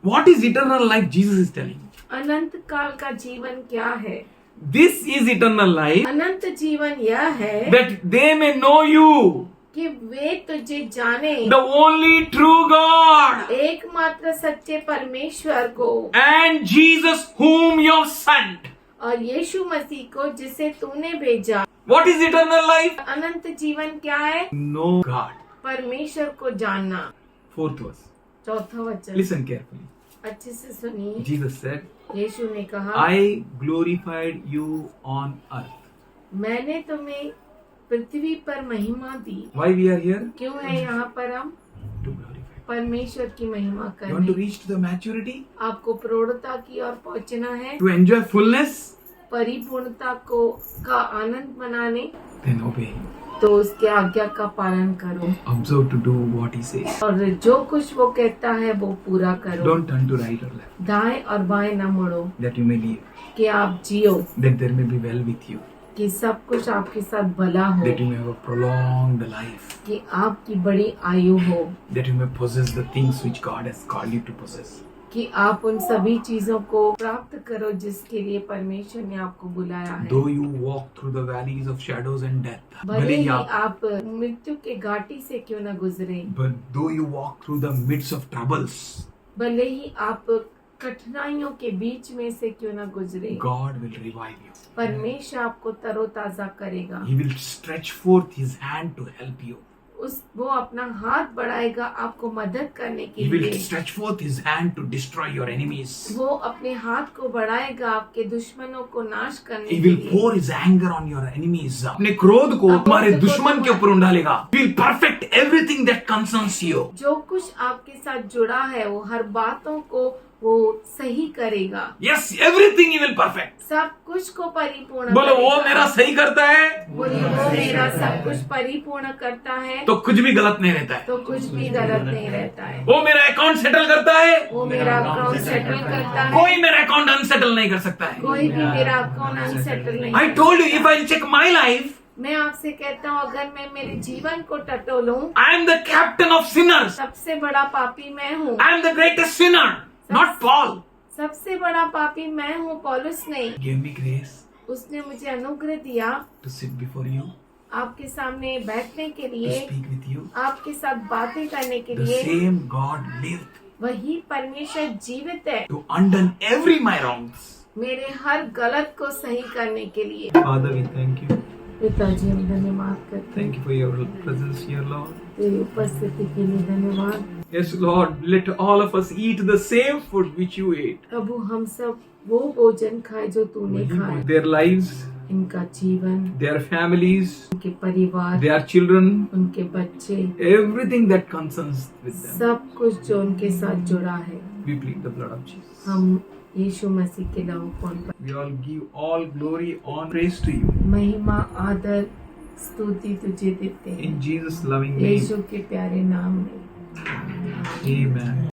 What is eternal life? Jesus is telling. अनंत काल का जीवन क्या है? This is eternal life, अनंत जीवन यह है that they may know you, कि वे तुझे जाने, the only true God, एकमात्र सच्चे परमेश्वर को, and Jesus whom you have sent. और यीशु मसीह को जिसे तूने भेजा। What is eternal life? अनंत जीवन क्या है? Know God. परमेश्वर को जानना। 4th verse. 4 वचन Listen carefully. अच्छे से सुनिए। Jesus said, यीशु ने कहा I glorified you on earth. मैंने तुम्हें पृथ्वी पर महिमा दी। Why we are here? क्यों है यहाँ पर हम? To glorify. परमेश्वर की महिमा You want to करने। reach to the maturity? आपको प्रौढ़ता की ओर पहुँचना है, To enjoy fullness? परिपूर्णता को का आनंद मनाने, Then obey. तो उसके आज्ञा का पालन करो Observe to do what He says. और जो कुछ वो कहता है वो पूरा करो। Don't turn to right or left. दाएं और बाएं न मुड़ो That you may live. कि आप जियो, That there may be well with you. कि सब कुछ आपके साथ भला हो, That you may have a prolonged life. कि आपकी बड़ी आयु हो, That you may possess the things which God has called you to possess. कि आप उन सभी चीजों को प्राप्त करो जिसके लिए परमेश्वर ने आपको बुलाया है। Though you walk through the valleys of shadows and death. भले ही आप मृत्यु के घाटी से क्यों न गुजरे, But though you walk through the midst of troubles. भले ही आप कठिनाइयों के बीच में से क्यों ना गुजरे, God will revive you. परमेश्वर आपको तरोताजा करेगा। He will stretch forth his hand to help you. वो अपना हाथ बढ़ाएगा आपको मदद करने के He will लिए। stretch forth his hand to destroy your enemies. वो अपने हाथ को बढ़ाएगा आपके दुश्मनों को नाश करने He के will लिए। pour his anger on your enemies. अपने क्रोध को तुम्हारे दुश्मन के ऊपर उंडालेगा. He will perfect everything that concerns you. जो कुछ आपके साथ जुड़ा है वो हर बातों को वो सही करेगा। Yes, everything he will perfect. सब कुछ को परिपूर्ण बोलो वो करेगा। मेरा सही करता है बोलिए वो मेरा सब कुछ परिपूर्ण करता है तो कुछ भी गलत नहीं रहता है. तो कुछ भी गलत नहीं रहता है। वो मेरा अकाउंट सेटल करता है, वो मेरा अकाउंट सेटल करता है। कोई मेरा अकाउंट अनसेटल नहीं कर सकता है. कोई भी मेरा अकाउंट अनसेटल नहीं। I told you, if I check my life, मैं आपसे कहता हूँ अगर मैं मेरे जीवन को टटोलूं, I am the captain of sinners. सबसे बड़ा पापी मैं हूँ। I am the greatest sinner, not Paul. सबसे बड़ा पापी मैं हूँ, पौलुस नहीं। Give me grace उसने मुझे अनुग्रह दिया to sit before you, आपके सामने बैठने के to लिए, speak with you. आपके साथ बातें करने के The लिए। same God lived वही परमेश्वर जीवित है to undone every my wrongs. मेरे हर गलत को सही करने के लिए। Father, we thank you. पिताजी हम धन्यवाद करते हैं, Thank you for your presence here, Lord. तेरी उपस्थिति के लिए धन्यवाद। Yes, Lord, let all of us eat the same food which you ate. प्रभु हम सब वो भोजन खाए जो तूने खाए। Their lives, इनका जीवन, their families, उनके परिवार, their children, उनके बच्चे, everything that concerns with them. सब कुछ जो उनके साथ जुड़ा है, We plead the blood of Jesus. हम यीशु मसीह के लहू कौन पर We all give all glory, honor, praise to you. महिमा आदर स्तुति तुझे देते हैं In Jesus' loving name. यीशु के प्यारे नाम में। Amen.